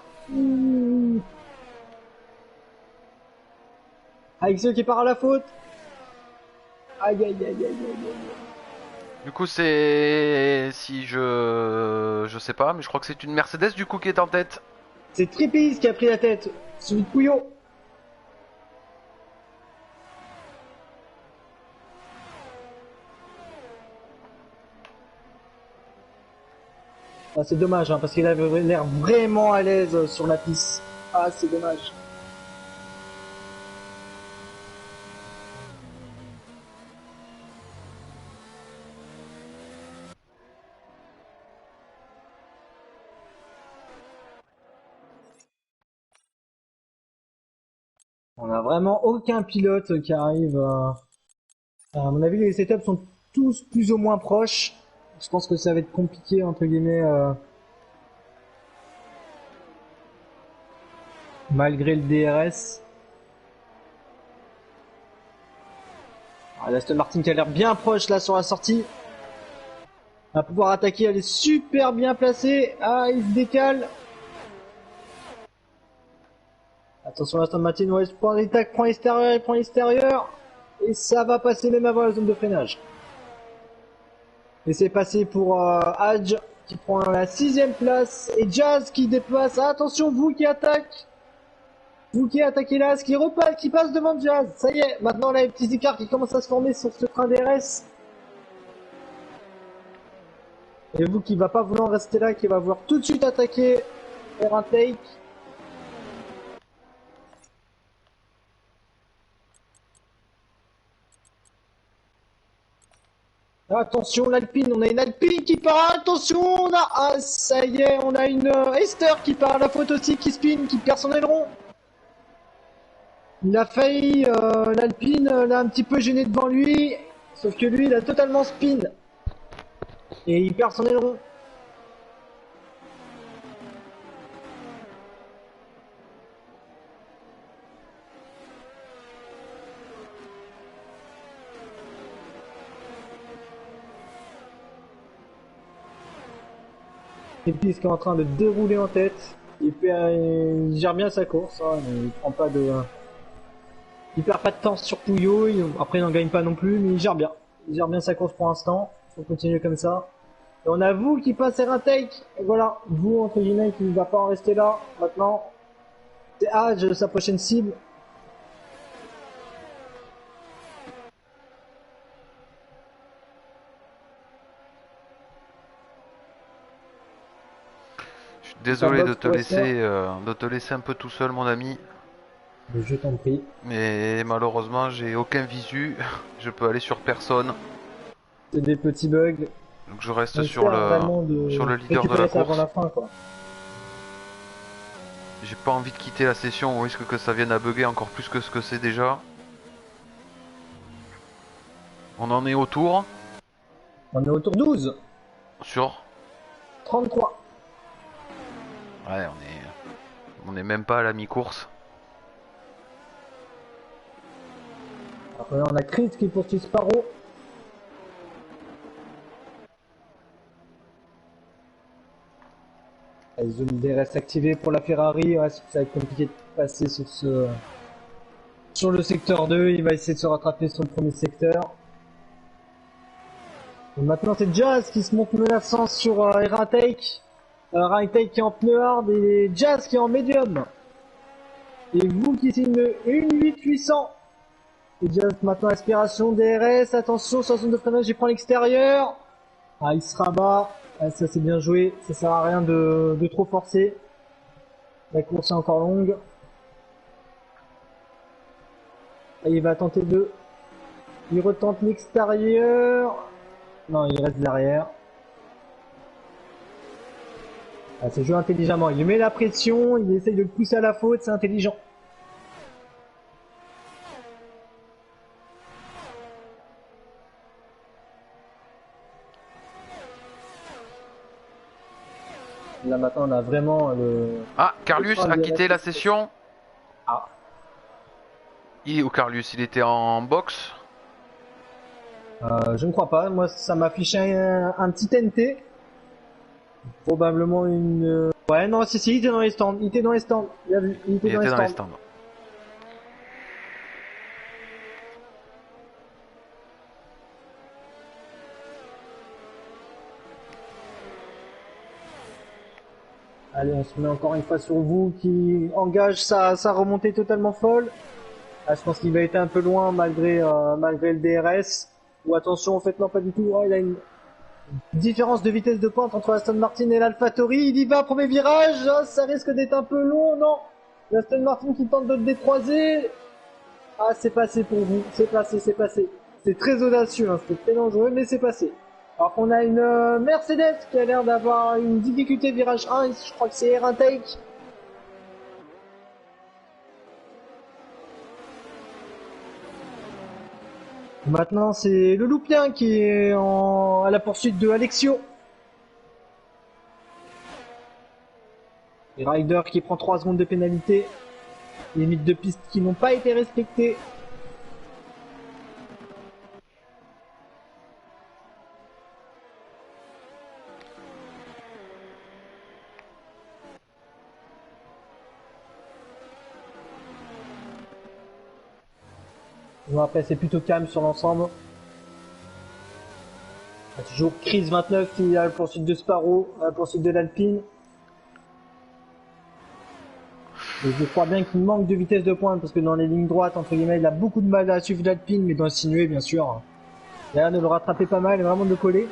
Alexio qui part à la faute. Aïe aïe aïe aïe aïe aïe. Du coup, c'est. Si je sais pas, mais je crois que c'est une Mercedes du coup qui est en tête. C'est Trippies qui a pris la tête. Celui de Pouillot. Ah, c'est dommage, hein, parce qu'il avait l'air vraiment à l'aise sur la piste. Ah, c'est dommage. On a vraiment aucun pilote qui arrive. À mon avis, les setups sont tous plus ou moins proches. Je pense que ça va être compliqué, entre guillemets, malgré le DRS. Ah, l'Aston Martin qui a l'air bien proche là sur la sortie. On va pouvoir attaquer, elle est super bien placée. Ah, il se décale. Attention, l'Aston Martin, ouais, prend l'extérieur, il prend l'extérieur. Et ça va passer même avant la zone de freinage. Et c'est passé pour Hadj qui prend la 6ème place. Et Jazz qui dépasse. Ah, attention, vous qui attaque. Vous qui attaquez là, qui passe devant Jazz. Ça y est, maintenant là, les petits écarts qui commencent à se former sur ce train DRS. Et vous qui va pas vouloir rester là, qui va vouloir tout de suite attaquer, faire un take. Attention l'Alpine, on a une Alpine qui part, attention, on a... Ah ça y est, on a une Esther qui part, la faute aussi qui spin, qui perd son aileron. Il a failli, l'Alpine l'a un petit peu gêné devant lui, sauf que lui il a totalement spin. Et il perd son aileron. Et puis il est en train de dérouler en tête. Il gère bien sa course, hein, il prend pas de... Il perd pas de temps sur Pouillot, après il n'en gagne pas non plus, mais il gère bien. Il gère bien sa course pour l'instant, faut continuer comme ça. Et on a vous qui passe un take, et voilà, vous entre guillemets qui ne va pas en rester là, maintenant. C'est Age, sa prochaine cible. Je suis désolé de te laisser un peu tout seul, mon ami. Je t'en prie. Mais malheureusement, j'ai aucun visu. Je peux aller sur personne. C'est des petits bugs. Donc je reste sur le leader de la course. Avant la fin, quoi. J'ai pas envie de quitter la session au risque que ça vienne à bugger encore plus que ce que c'est déjà. On en est au tour. On est au tour 12. Sur 33. Ouais, on est même pas à la mi-course. Après on a Chris qui poursuit Sparrow. La zone DRS activée pour la Ferrari, ouais, ça va être compliqué de passer sur le secteur 2, il va essayer de se rattraper sur le premier secteur. Et maintenant c'est Jazz qui se monte menaçant sur Ratake. Ratake qui est en pneu hard et Jazz qui est en médium. Et vous qui signe une 8800. Et Jazz maintenant aspiration DRS, attention sur la zone de freinage, il prend l'extérieur. Ah il se rabat. Ah, ça c'est bien joué, ça sert à rien de trop forcer. La course est encore longue. Ah, il va tenter de... Il retente l'extérieur. Non, il reste derrière. Ah, c'est joué intelligemment. Il met la pression, il essaye de le pousser à la faute, c'est intelligent. Là maintenant on a vraiment le... Ah, Carlius a quitté la session. Ah. Ou Carlius, il était en box. Je ne crois pas, moi ça m'affiche un petit NT. Probablement une... Ouais non si il était dans les stands, il était dans les stands, il a vu, il était dans les stands. Allez, on se met encore une fois sur vous qui engage sa remontée totalement folle. Ah, je pense qu'il va être un peu loin malgré le DRS. Ou attention, en fait, non, pas du tout. Oh, il a une différence de vitesse de pointe entre Aston Martin et l'AlphaTauri. Il y va, premier virage. Oh, ça risque d'être un peu long, non. L'Aston Martin qui tente de le décroiser. Ah, c'est passé pour vous. C'est passé, c'est passé. C'est très audacieux, hein. C'était très dangereux, mais c'est passé. Alors qu'on a une Mercedes qui a l'air d'avoir une difficulté virage 1, je crois que c'est R1 take. Maintenant c'est le Loupien qui est à la poursuite de Alexio. Et Ryder qui prend 3 secondes de pénalité. Limites de piste qui n'ont pas été respectées. Bon, après c'est plutôt calme sur l'ensemble. Toujours Chris 29 qui a la poursuite de Sparrow, la poursuite de l'Alpine. Et je crois bien qu'il manque de vitesse de pointe parce que dans les lignes droites, entre guillemets, il a beaucoup de mal à suivre l'Alpine, mais dans le sinué bien sûr. Il a l'air de le rattraper pas mal et vraiment de le coller.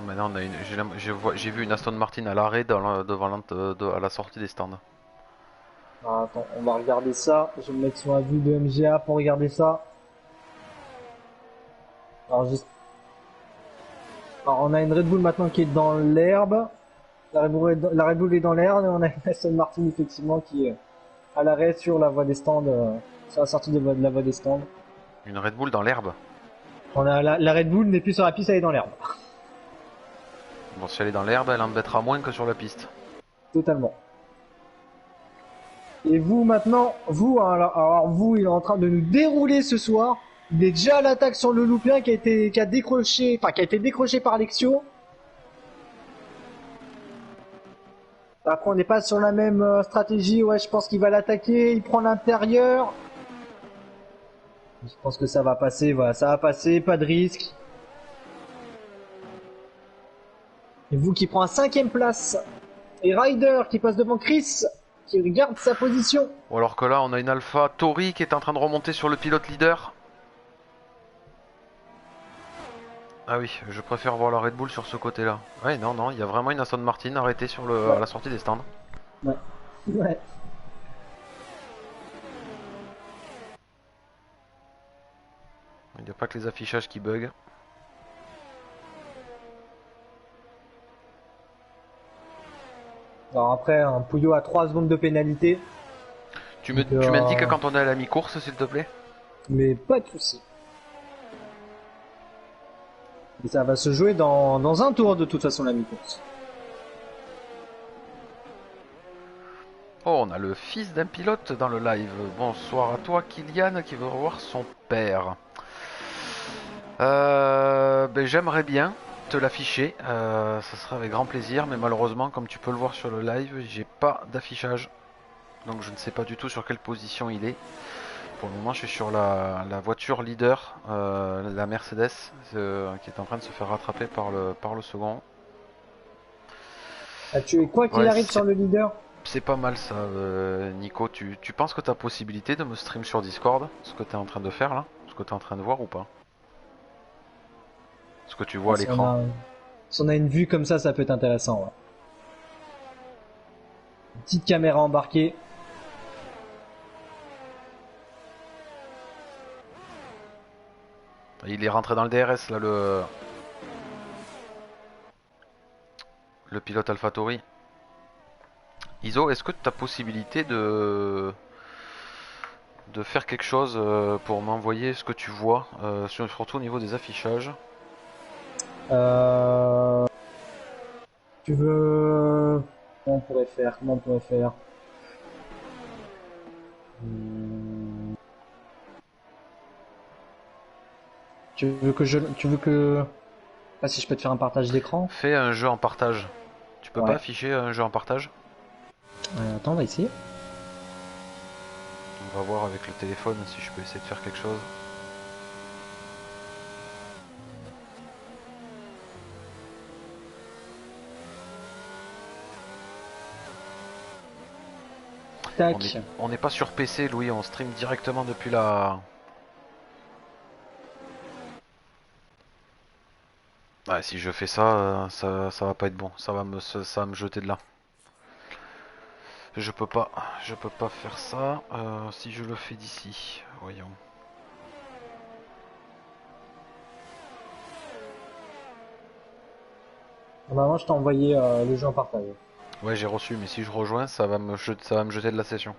Maintenant, j'ai vu une Aston Martin à l'arrêt à la sortie des stands. Ah, attends, on va regarder ça. Je vais me mettre sur la vue de MGA pour regarder ça. Alors, Alors, on a une Red Bull maintenant qui est dans l'herbe. La Red Bull est dans l'herbe et on a une Aston Martin effectivement qui est à l'arrêt sur la voie des stands, sur la sortie de la voie des stands. Une Red Bull dans l'herbe. On a la Red Bull n'est plus sur la piste, elle est dans l'herbe. Bon, si elle est dans l'herbe, elle embêtera moins que sur la piste. Totalement. Et vous maintenant, vous, alors vous, il est en train de nous dérouler ce soir. Il est déjà à l'attaque sur le loupien qui a été décroché par Alexio. Après, on n'est pas sur la même stratégie. Ouais, je pense qu'il va l'attaquer. Il prend l'intérieur. Je pense que ça va passer. Voilà, ça va passer. Pas de risque. Et vous qui prend la 5ème place. Et Ryder qui passe devant Chris, qui garde sa position. Ou alors que là, on a une Alpha Tauri qui est en train de remonter sur le pilote leader. Ah oui, je préfère voir la Red Bull sur ce côté-là. Ouais, non, il y a vraiment une Aston Martin arrêtée sur à la sortie des stands. Ouais. Ouais. Il n'y a pas que les affichages qui bug. Alors après, un Pouillot à 3 secondes de pénalité. Tu m'indiques quand on est à la mi-course, s'il te plaît? Mais pas de soucis. Et ça va se jouer dans un tour de toute façon la mi-course. Oh, on a le fils d'un pilote dans le live. Bonsoir à toi, Kylian, qui veut revoir son père. J'aimerais bien te l'afficher. Ça sera avec grand plaisir, mais malheureusement, comme tu peux le voir sur le live, j'ai pas d'affichage. Donc je ne sais pas du tout sur quelle position il est. Pour le moment, je suis sur la voiture leader, la Mercedes, qui est en train de se faire rattraper par le second. Ah, tu es quoi qu'il Ouais, arrive sur le leader? C'est pas mal ça, Nico. Tu penses que tu as possibilité de me stream sur Discord, ce que tu es en train de faire là, ce que tu es en train de voir ou pas? Ce que tu vois à l'écran. Si on a une vue comme ça peut être intéressant. Ouais. Une petite caméra embarquée. Il est rentré dans le DRS là, le pilote AlphaTauri. Iso, est-ce que tu as possibilité de faire quelque chose pour m'envoyer ce que tu vois, surtout au niveau des affichages? Tu veux... Comment on pourrait faire Tu veux que... Ah, si je peux te faire un partage d'écran. Fais un jeu en partage. Tu peux pas afficher un jeu en partage? Attends, on va essayer. On va voir avec le téléphone si je peux essayer de faire quelque chose. Tac. On n'est pas sur PC, Louis, on stream directement depuis la... Ouais, si je fais ça, ça va pas être bon, ça va me jeter de là. Je peux pas faire ça. Si je le fais d'ici, voyons. Normalement, je t'ai envoyé le jeu en partage. Ouais, j'ai reçu, mais si je rejoins, ça va me jeter de la session.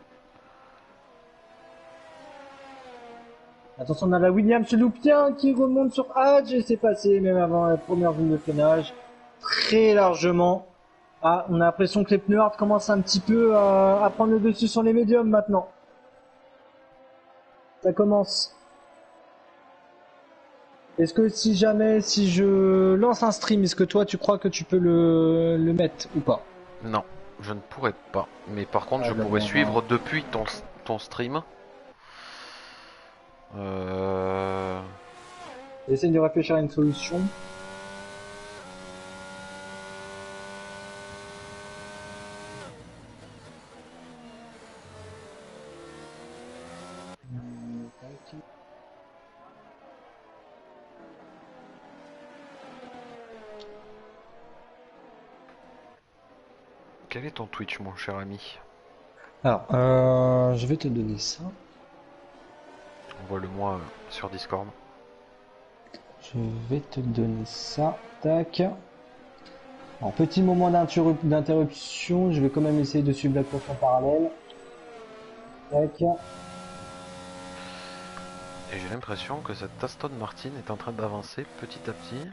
Attention, on a la Williams Loupien qui remonte sur Hadj et c'est passé même avant la première zone de freinage. Très largement. Ah, on a l'impression que les pneus hard commencent un petit peu à prendre le dessus sur les médiums maintenant. Ça commence. Est-ce que si je lance un stream, est-ce que toi tu crois que tu peux le mettre ou pas? Non, je ne pourrais pas. Mais par contre, je pourrais suivre depuis ton stream. J'essaie de réfléchir à une solution. Quel est ton Twitch, mon cher ami? Alors, je vais te donner ça. Envoie-le-moi sur Discord. Je vais te donner ça. Tac. En petit moment d'interruption, je vais quand même essayer de suivre la course en parallèle. Tac. Et j'ai l'impression que cette Aston Martin est en train d'avancer petit à petit.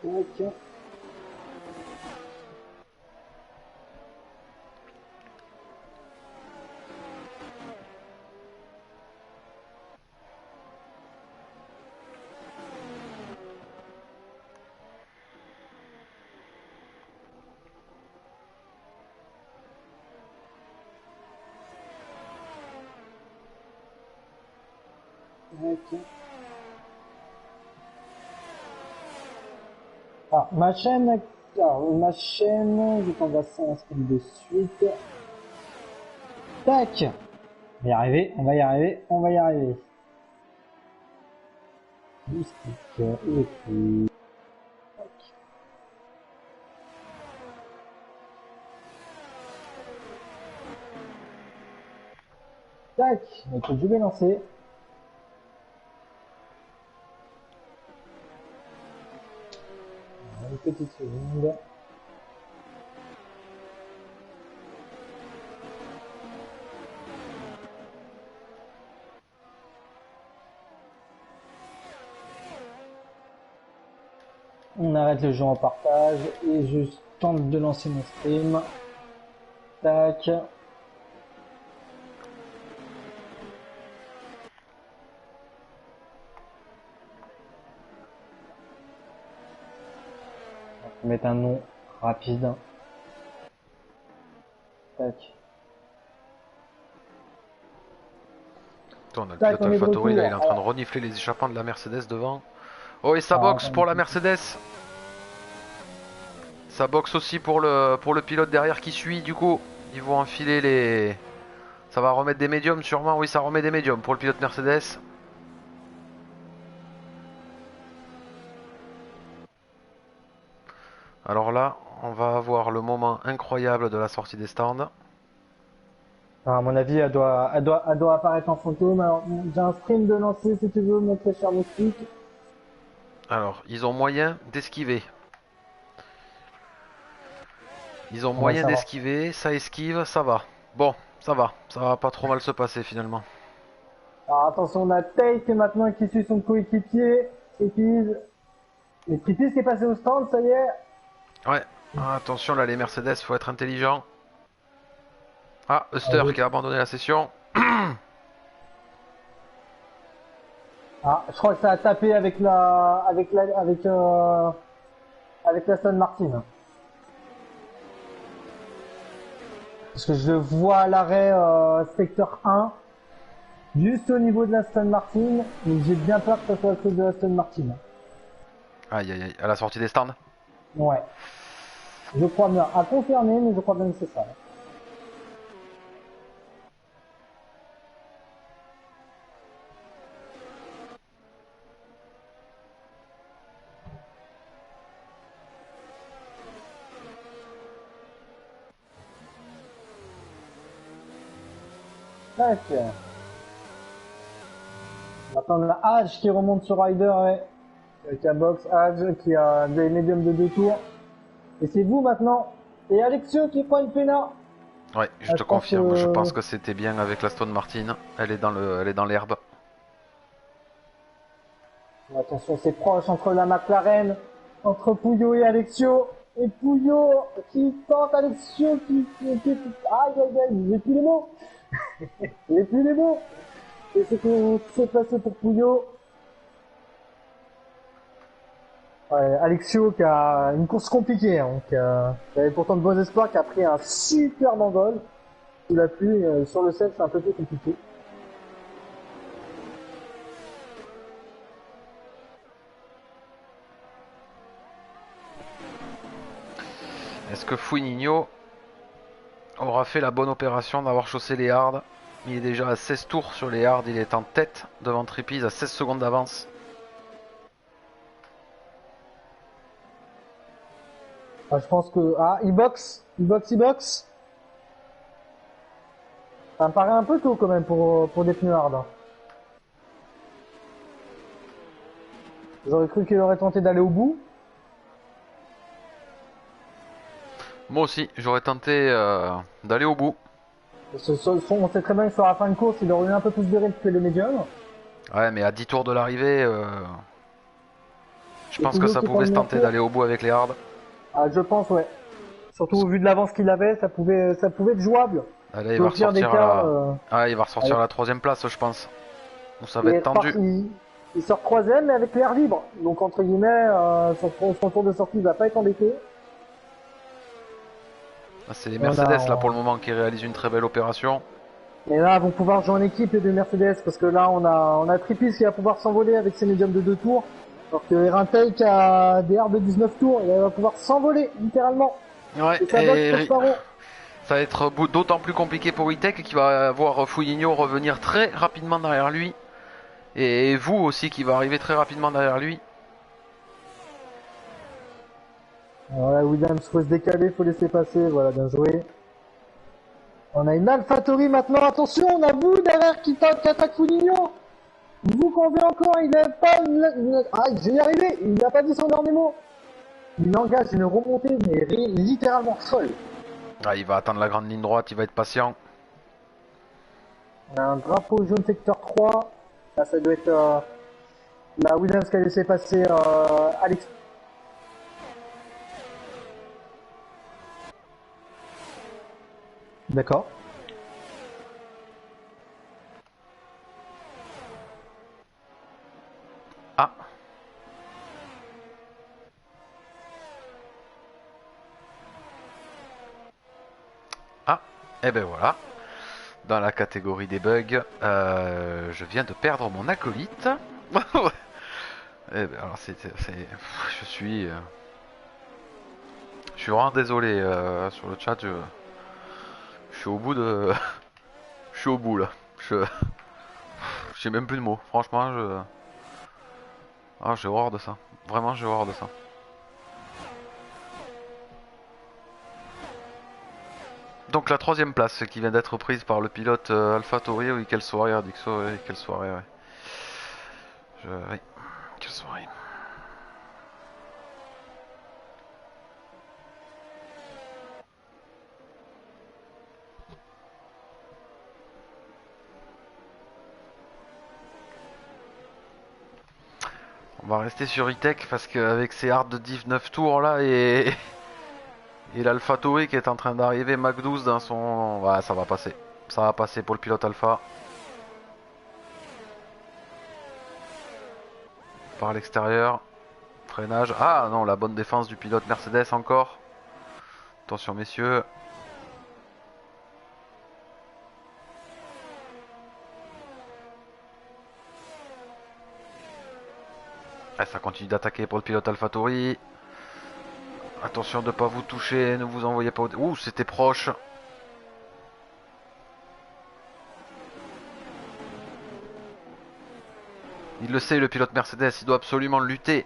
Tac. Tac. Ah, ma chaîne, je t'envoie ça en screen de suite. Tac! On va y arriver, on va y arriver, on va y arriver. Moustique, et puis... Tac! Donc je vais lancer. Une petite seconde. On arrête le jeu en partage et je tente de lancer mon stream. Tac. On va mettre un nom rapide. Tac. On a le Tac, pilote on est de AlphaTauri, là il est en retour. train de renifler les échappants de la Mercedes devant. Oh et ça Ah, boxe pour la magnifique. Mercedes. Ça boxe aussi pour le pilote derrière qui suit du coup. Ils vont enfiler les... Ça va remettre des médiums sûrement, oui ça remet des médiums pour le pilote Mercedes. Alors là, on va avoir le moment incroyable de la sortie des stands. Ah, à mon avis, elle doit apparaître en fantôme. Alors, j'ai un stream de lancer si tu veux, mon très cher moustique. Alors, ils ont moyen d'esquiver. Ils ont On va le moyen savoir. d'esquiver, ça esquive, ça va. Bon, ça va pas trop mal se passer finalement. Alors attention, on a Tate maintenant qui suit son coéquipier, Trippies. Et Trippies qui est passé au stand, ça y est. Ouais, ah, attention là les Mercedes, faut être intelligent. Ah, Ah, Huster qui a abandonné la session. je crois que ça a tapé avec avec la Aston Martin. Parce que je vois à l'arrêt secteur 1, juste au niveau de la Aston Martin, donc j'ai bien peur que ça soit à cause de la Aston Martin. Aïe aïe aïe, à la sortie des stands. Ouais. Je crois bien. À confirmer, mais je crois bien que c'est ça. Tac. Maintenant, on a Hadj qui remonte sur Ryder, ouais. Avec la box, Hadj qui a des médiums de 2 tours. Et c'est vous maintenant. Et Alexio qui prend une pénal. Ouais, je te confirme, je pense que c'était bien avec la Stone Martin. Elle est dans l'herbe. Attention, c'est proche entre la McLaren, entre Pouillot et Alexio. Et Pouillot qui tente Alexio aïe aïe aïe, j'ai plus les mots. J'ai plus les mots. Et c'est que c'est passé pour Pouillot. Ouais, Alexio qui a une course compliquée, hein, qui avait pourtant de bons espoirs, qui a pris un super envol sous la pluie. Sur le sel, c'est un peu plus compliqué. Est-ce que Fuinigno aura fait la bonne opération d'avoir chaussé les hards? Il est déjà à 16 tours sur les hards, il est en tête devant Trippies à 16 secondes d'avance. Je pense que... Ah, il boxe. Ça me paraît un peu tôt quand même pour des pneus hard. Hein. J'aurais cru qu'il aurait tenté d'aller au bout. Moi aussi, j'aurais tenté d'aller au bout. On sait très bien que sur la fin de course, il aurait eu un peu plus de rythme que les médiums. Ouais, mais à 10 tours de l'arrivée, je Et pense que Toulouse ça qui pouvait se prend le tenter tour. d'aller au bout avec les hards. Ah, je pense, ouais. Surtout au vu de l'avance qu'il avait, ça pouvait être jouable. Là, Et il va au pire des ressortir cas, il va ressortir allez. la troisième place, je pense. Où ça va être tendu. Il sort troisième, mais avec l'air libre. Donc, entre guillemets, son tour de sortie, il va pas être embêté. Ah, c'est les Mercedes là pour le moment qui réalisent une très belle opération. Et là, ils vont pouvoir jouer en équipe les deux Mercedes, parce que là, on a Trippies qui va pouvoir s'envoler avec ses médiums de 2 tours. Alors que Erintel qui a des airs de 19 tours, il va pouvoir s'envoler, littéralement. Ouais, Et ça boxe pour Sparrow. ça va être d'autant plus compliqué pour Witek qui va voir Fuinigno revenir très rapidement derrière lui. Et vous aussi qui va arriver très rapidement derrière lui. Voilà, Williams, faut se décaler, faut laisser passer, voilà, bien joué. On a une AlphaTauri maintenant, attention, on a vous derrière qui attaque Funinho. Vous qu'on veut encore, il n'a pas Ah, je vais y arriver, il n'a pas dit son dernier mot. Il engage une remontée, mais littéralement folle. Ah, il va attendre la grande ligne droite, il va être patient. On a un drapeau jaune secteur 3. Là, ça doit être la Williams qui a laissé passer Alex. D'accord. Ah. Ah. Et ben voilà. Dans la catégorie des bugs, je viens de perdre mon acolyte. Eh ben alors je suis vraiment désolé sur le chat. Je suis au bout de, je suis au bout là. J'ai même plus de mots. Franchement, j'ai horreur de ça. Vraiment, j'ai horreur de ça. Donc la troisième place qui vient d'être prise par le pilote AlphaTauri. Oui, quelle soirée, Adixo, oui, quelle soirée, ouais. Oui, quelle soirée. On va rester sur E-Tech parce qu'avec ces hards de 19 tours là et l'AlphaTauri qui est en train d'arriver Mach 12 dans son... Ouais, ça va passer. Ça va passer pour le pilote Alpha. Par l'extérieur. Freinage. Ah non, la bonne défense du pilote Mercedes encore. Attention messieurs. Ah, ça continue d'attaquer pour le pilote AlphaTauri. Attention de ne pas vous toucher, ne vous envoyez pas au... Ouh, c'était proche. Il le sait, le pilote Mercedes, il doit absolument lutter.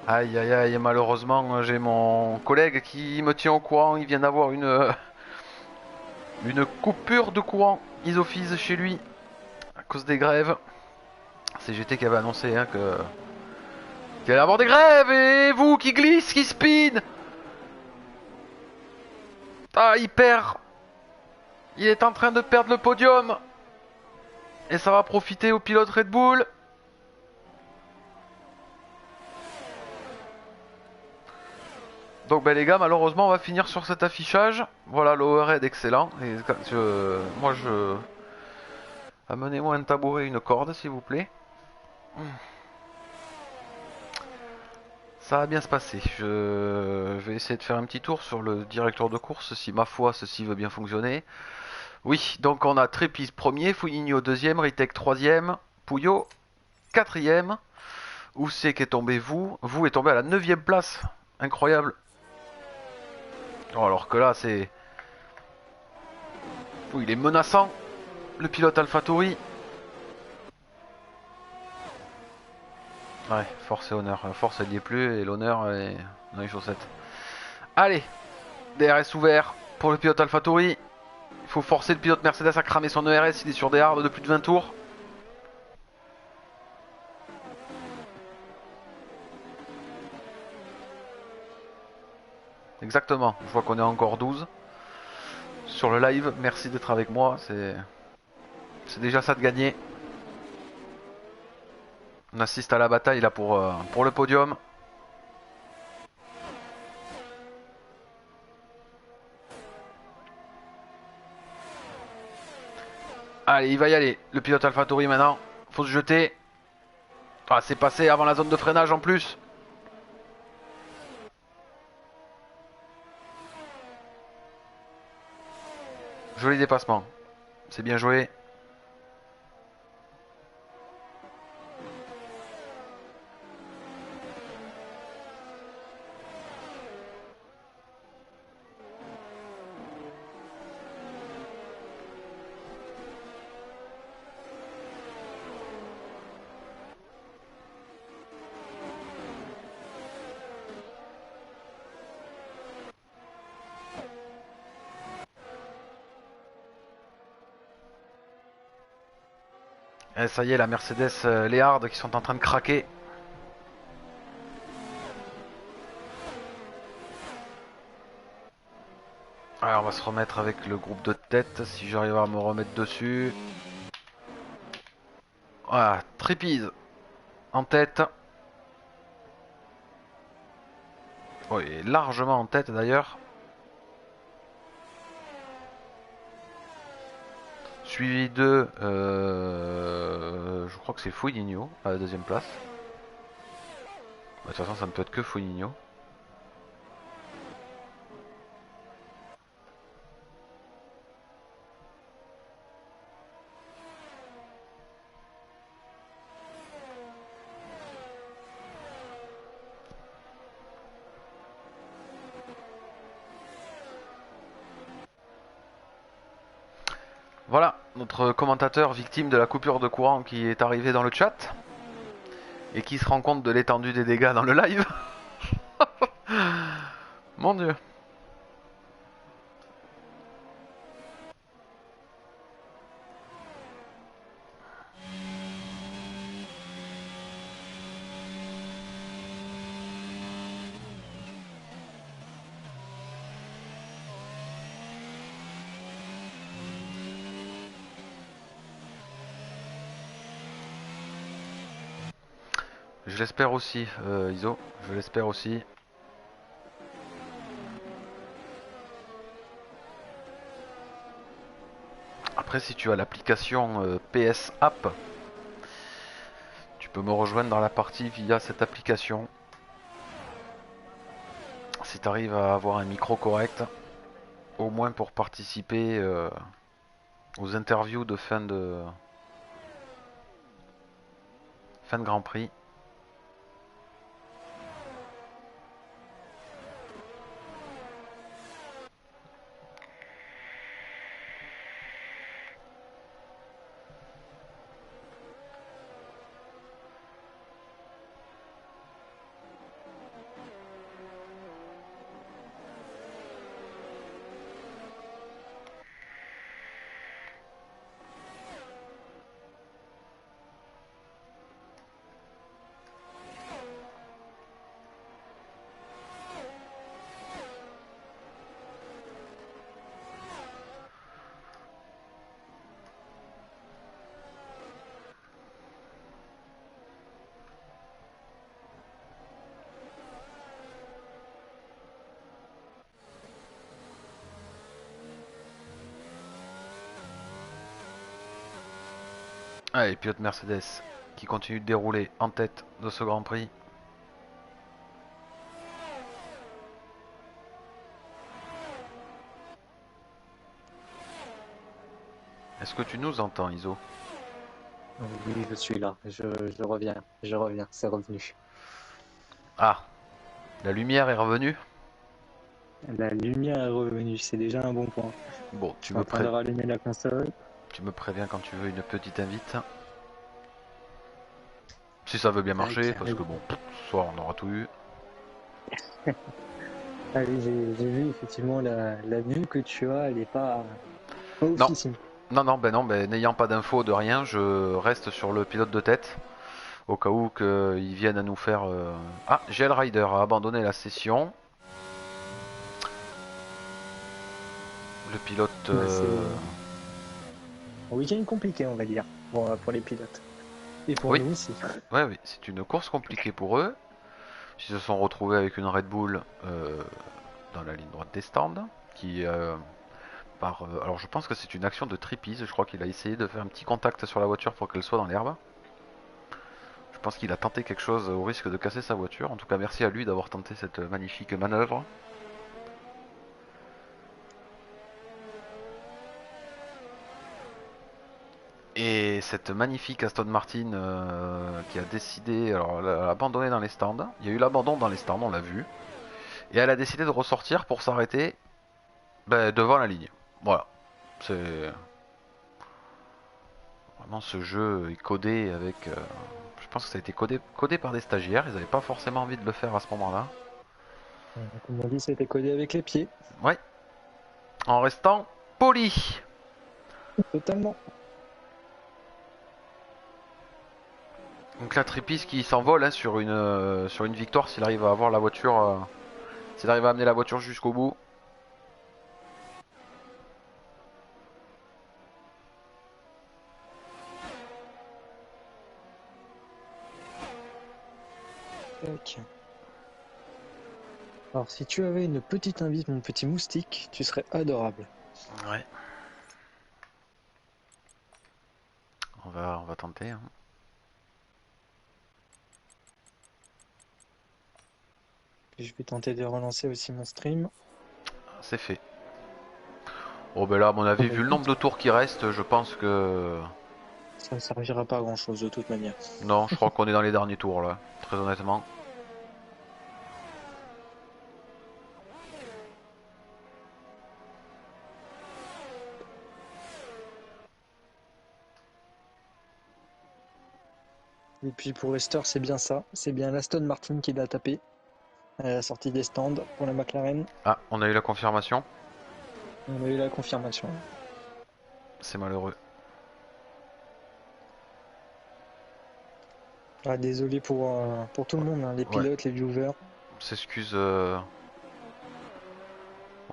Aïe aïe aïe, malheureusement j'ai mon collègue qui me tient au courant, il vient d'avoir une coupure de courant isofise chez lui à cause des grèves. C'est GT qui avait annoncé hein, qu'il allait y avoir des grèves et vous qui glisse, qui spin. Ah il perd. Il est en train de perdre le podium. Et ça va profiter au pilote Red Bull. Donc ben les gars, malheureusement on va finir sur cet affichage. Voilà, l'overhead excellent. Et moi je... Amenez-moi un tabouret, une corde s'il vous plaît. Ça va bien se passer. Je vais essayer de faire un petit tour sur le directeur de course si ma foi ceci veut bien fonctionner. Oui, donc on a Trépiz premier, Foligno deuxième, Ritech troisième, Pouillot quatrième. Où c'est qu'est tombé vous? Vous est tombé à la 9ème place. Incroyable. Oh, alors que là c'est... Oh, il est menaçant. Le pilote AlphaTauri. Ouais, force et honneur. Force elle n'y est plus et l'honneur est dans les chaussettes. Allez, DRS ouvert pour le pilote AlphaTauri. Il faut forcer le pilote Mercedes à cramer son ERS. Il est sur des hards de plus de 20 tours. Exactement, je vois qu'on est encore 12 sur le live. Merci d'être avec moi, c'est déjà ça de gagner. On assiste à la bataille là pour le podium. Allez, il va y aller. Le pilote AlphaTauri maintenant. Faut se jeter. Ah, c'est passé avant la zone de freinage en plus. Joli dépassement. C'est bien joué. Et ça y est, la Mercedes, les hards qui sont en train de craquer. Alors on va se remettre avec le groupe de tête, si j'arrive à me remettre dessus. Voilà, Trépiz en tête. Oui, il est largement en tête d'ailleurs. Suivi de... je crois que c'est Foligno à la deuxième place. Bah, de toute façon ça ne peut être que Foligno. Voilà, notre commentateur victime de la coupure de courant qui est arrivé dans le chat et qui se rend compte de l'étendue des dégâts dans le live. Mon dieu. Je l'espère aussi, Iso, je l'espère aussi. Après, si tu as l'application PS App, tu peux me rejoindre dans la partie via cette application. Si tu arrives à avoir un micro correct, au moins pour participer aux interviews de fin de Grand Prix. Allez, pilote Mercedes qui continue de dérouler en tête de ce Grand Prix. Est-ce que tu nous entends, Iso? Oui, je suis là, je reviens, c'est revenu. Ah, la lumière est revenue. La lumière est revenue, c'est déjà un bon point. Bon, Je suis en train de rallumer la console. tu me préviens quand tu veux une petite invite. Si ça veut bien marcher, Tac, parce que bon, ce soir on aura tout eu. ah oui, j'ai vu effectivement la vue que tu as, elle est pas Non, oufissime. non, ben n'ayant pas d'infos de rien, je reste sur le pilote de tête. Au cas où qu'ils viennent à nous faire... Ah, GL Rider a abandonné la session. Le pilote... C'est un week-end compliqué, on va dire, pour les pilotes. Et pour Oui, nous aussi. ouais, oui, c'est une course compliquée pour eux. Ils se sont retrouvés avec une Red Bull dans la ligne droite des stands. Qui, alors je pense que c'est une action de Trippies. Je crois qu'il a essayé de faire un petit contact sur la voiture pour qu'elle soit dans l'herbe. Je pense qu'il a tenté quelque chose au risque de casser sa voiture. En tout cas, merci à lui d'avoir tenté cette magnifique manœuvre. Et cette magnifique Aston Martin qui a décidé, alors elle a abandonné dans les stands. Il y a eu l'abandon dans les stands, on l'a vu. Et elle a décidé de ressortir pour s'arrêter devant la ligne. Voilà. C'est vraiment, ce jeu est codé avec. Je pense que ça a été codé par des stagiaires. Ils n'avaient pas forcément envie de le faire à ce moment-là. Comme on dit, c'était codé avec les pieds. Ouais. En restant poli. Totalement. Donc la Trippies qui s'envole hein, sur une victoire s'il arrive à avoir la voiture. S'il arrive à amener la voiture jusqu'au bout. Tac. Alors, si tu avais une petite invite, mon petit moustique, tu serais adorable. Ouais. On va tenter. Hein. Et je vais tenter de relancer aussi mon stream. C'est fait. Bon ben là à mon avis vu le nombre de tours qui restent je pense que... Ça ne servira pas à grand chose de toute manière. Non je crois qu'on est dans les derniers tours là, très honnêtement. Et puis pour Lester, c'est bien ça. C'est bien l'Aston Martin qui l'a tapé à la sortie des stands pour la McLaren. Ah on a eu la confirmation. On a eu la confirmation. C'est malheureux. Ah, désolé pour tout le monde, hein, les pilotes, les viewers. On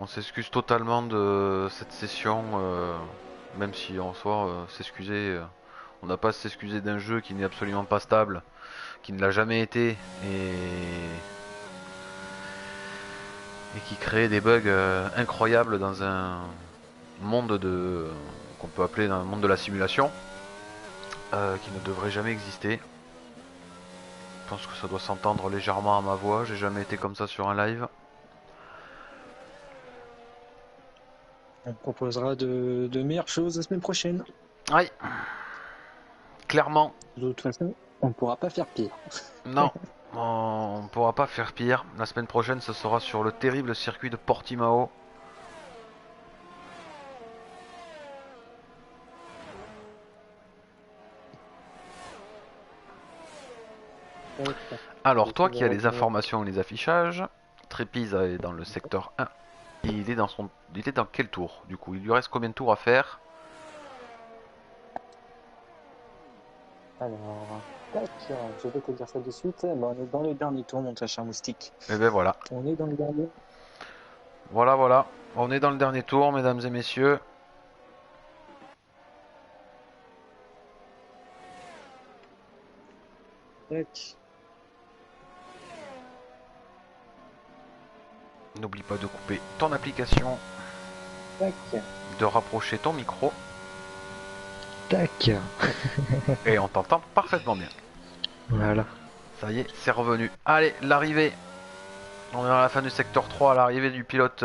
s'excuse totalement de cette session, même si en soi s'excuser, on n'a pas à s'excuser d'un jeu qui n'est absolument pas stable, qui ne l'a jamais été et qui crée des bugs incroyables dans un monde qu'on peut appeler dans le monde de la simulation, qui ne devrait jamais exister. Je pense que ça doit s'entendre légèrement à ma voix, j'ai jamais été comme ça sur un live. On proposera de meilleures choses la semaine prochaine. Oui, clairement. De toute façon, on ne pourra pas faire pire. Non, on ne pourra pas faire pire. La semaine prochaine, ce sera sur le terrible circuit de Portimao. Alors, toi qui as les informations et les affichages, Trépise est dans le secteur 1. Et il est dans quel tour du coup? Il lui reste combien de tours à faire? Alors, tac, je vais te dire ça de suite. Ben, on est dans le dernier tour, mon très cher moustique. Et ben voilà. On est dans le dernier. Voilà. On est dans le dernier tour, mesdames et messieurs. Tac. N'oublie pas de couper ton application, Tac. de rapprocher ton micro. Tac. Et on t'entend parfaitement bien. Voilà. Ça y est, c'est revenu. Allez, l'arrivée. On est à la fin du secteur 3, l'arrivée du pilote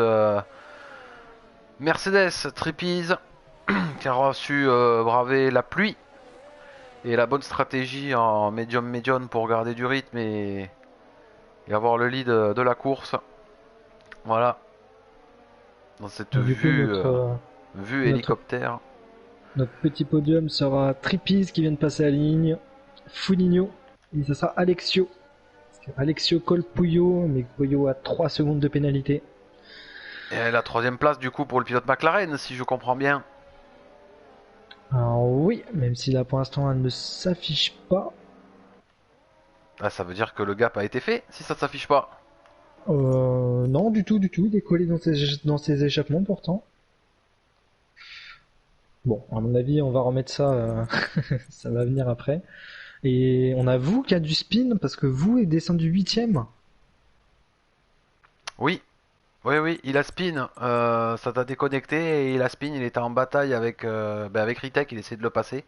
Mercedes Trippies qui a su braver la pluie et la bonne stratégie en médium pour garder du rythme et avoir le lead de la course. Voilà. Dans cette Donc, du coup, vue notre, hélicoptère. notre petit podium sera Trippies qui vient de passer la ligne, Foligno, et ce sera Alexio. Parce que Alexio colle Pouillot, mais Pouillot a 3 secondes de pénalité. Et la troisième place du coup pour le pilote McLaren, si je comprends bien. Alors oui, même si là pour l'instant elle ne s'affiche pas. Ah, ça veut dire que le gap a été fait si ça ne s'affiche pas. Non, du tout, il est collé dans ses échappements pourtant. Bon, à mon avis, on va remettre ça, ça va venir après. Et on a vous qui a du spin, parce que vous est descendu 8ème. Oui, oui, il a spin. Ça t'a déconnecté et il a spin. Il était en bataille avec Ritek. Il essayait de le passer.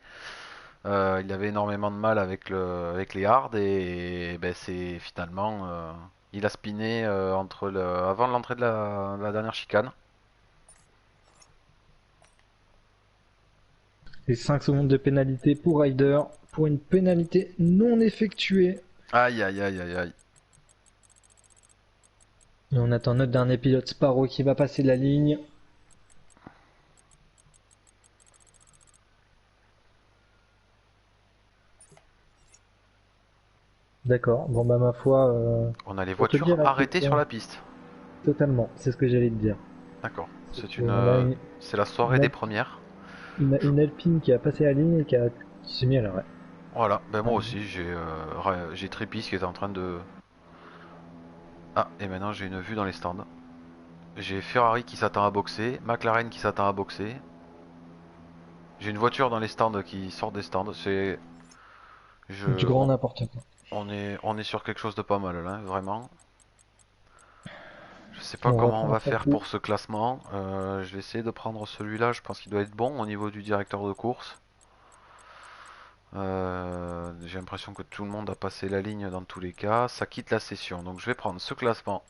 Il avait énormément de mal avec les hards et ben, c'est finalement il a spiné avant l'entrée de la dernière chicane. Et 5 secondes de pénalité pour Ryder, pour une pénalité non effectuée. Aïe aïe aïe aïe aïe. Et on attend notre dernier pilote Sparrow qui va passer la ligne. D'accord, bon bah ma foi, On a les pour te voitures dire à quel arrêtées sur point, la piste. totalement, c'est ce que j'allais te dire. D'accord. On a C'est la soirée des premières. une Alpine qui a passé la ligne et qui s'est mis à l'arrêt. Voilà. Ben moi Ouais. aussi j'ai Tripis qui est en train de. Ah, et maintenant j'ai une vue dans les stands. J'ai Ferrari qui s'attend à boxer, McLaren qui s'attend à boxer. J'ai une voiture dans les stands qui sort des stands. Du grand n'importe quoi. On est sur quelque chose de pas mal là, vraiment. Je sais pas On comment on reprend va sa faire course. pour ce classement. Je vais essayer de prendre celui-là. Je pense qu'il doit être bon au niveau du directeur de course. J'ai l'impression que tout le monde a passé la ligne dans tous les cas. Ça quitte la session. Donc je vais prendre ce classement.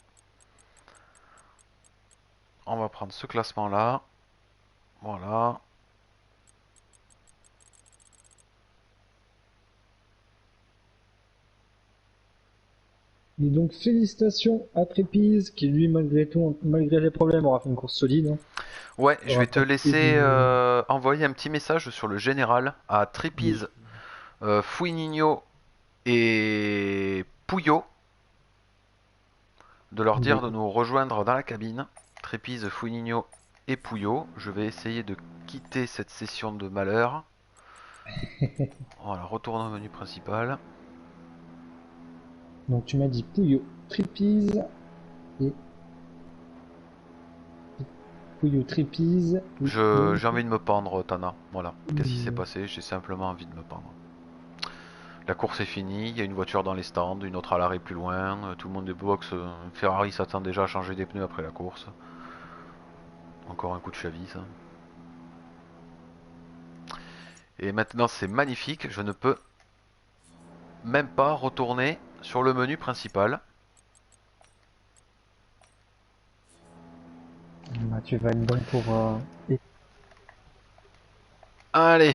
On va prendre ce classement là. Voilà. Et donc félicitations à Trépise qui lui malgré tout, malgré les problèmes aura fait une course solide. Hein. Ouais, je Aura vais te profité laisser du... envoyer un petit message sur le général à Oui. Tripiz, Fouininho et Pouillot de leur dire de nous rejoindre dans la cabine. Tripiz, Fouininho et Pouillot. Je vais essayer de quitter cette session de malheur. Voilà, retourne au menu principal. Donc tu m'as dit Pouillot, Trépise et Pouillot, Trépise. Et donc... J'ai envie de me pendre, Tana. Voilà. Qu'est-ce qui s'est passé? J'ai simplement envie de me pendre. La course est finie, il y a une voiture dans les stands, une autre à l'arrêt plus loin, tout le monde est box, Ferrari s'attend déjà à changer des pneus après la course. Encore un coup de chavise. Et maintenant c'est magnifique, je ne peux même pas retourner sur le menu principal. Bah, tu vas être bon pour... Allez,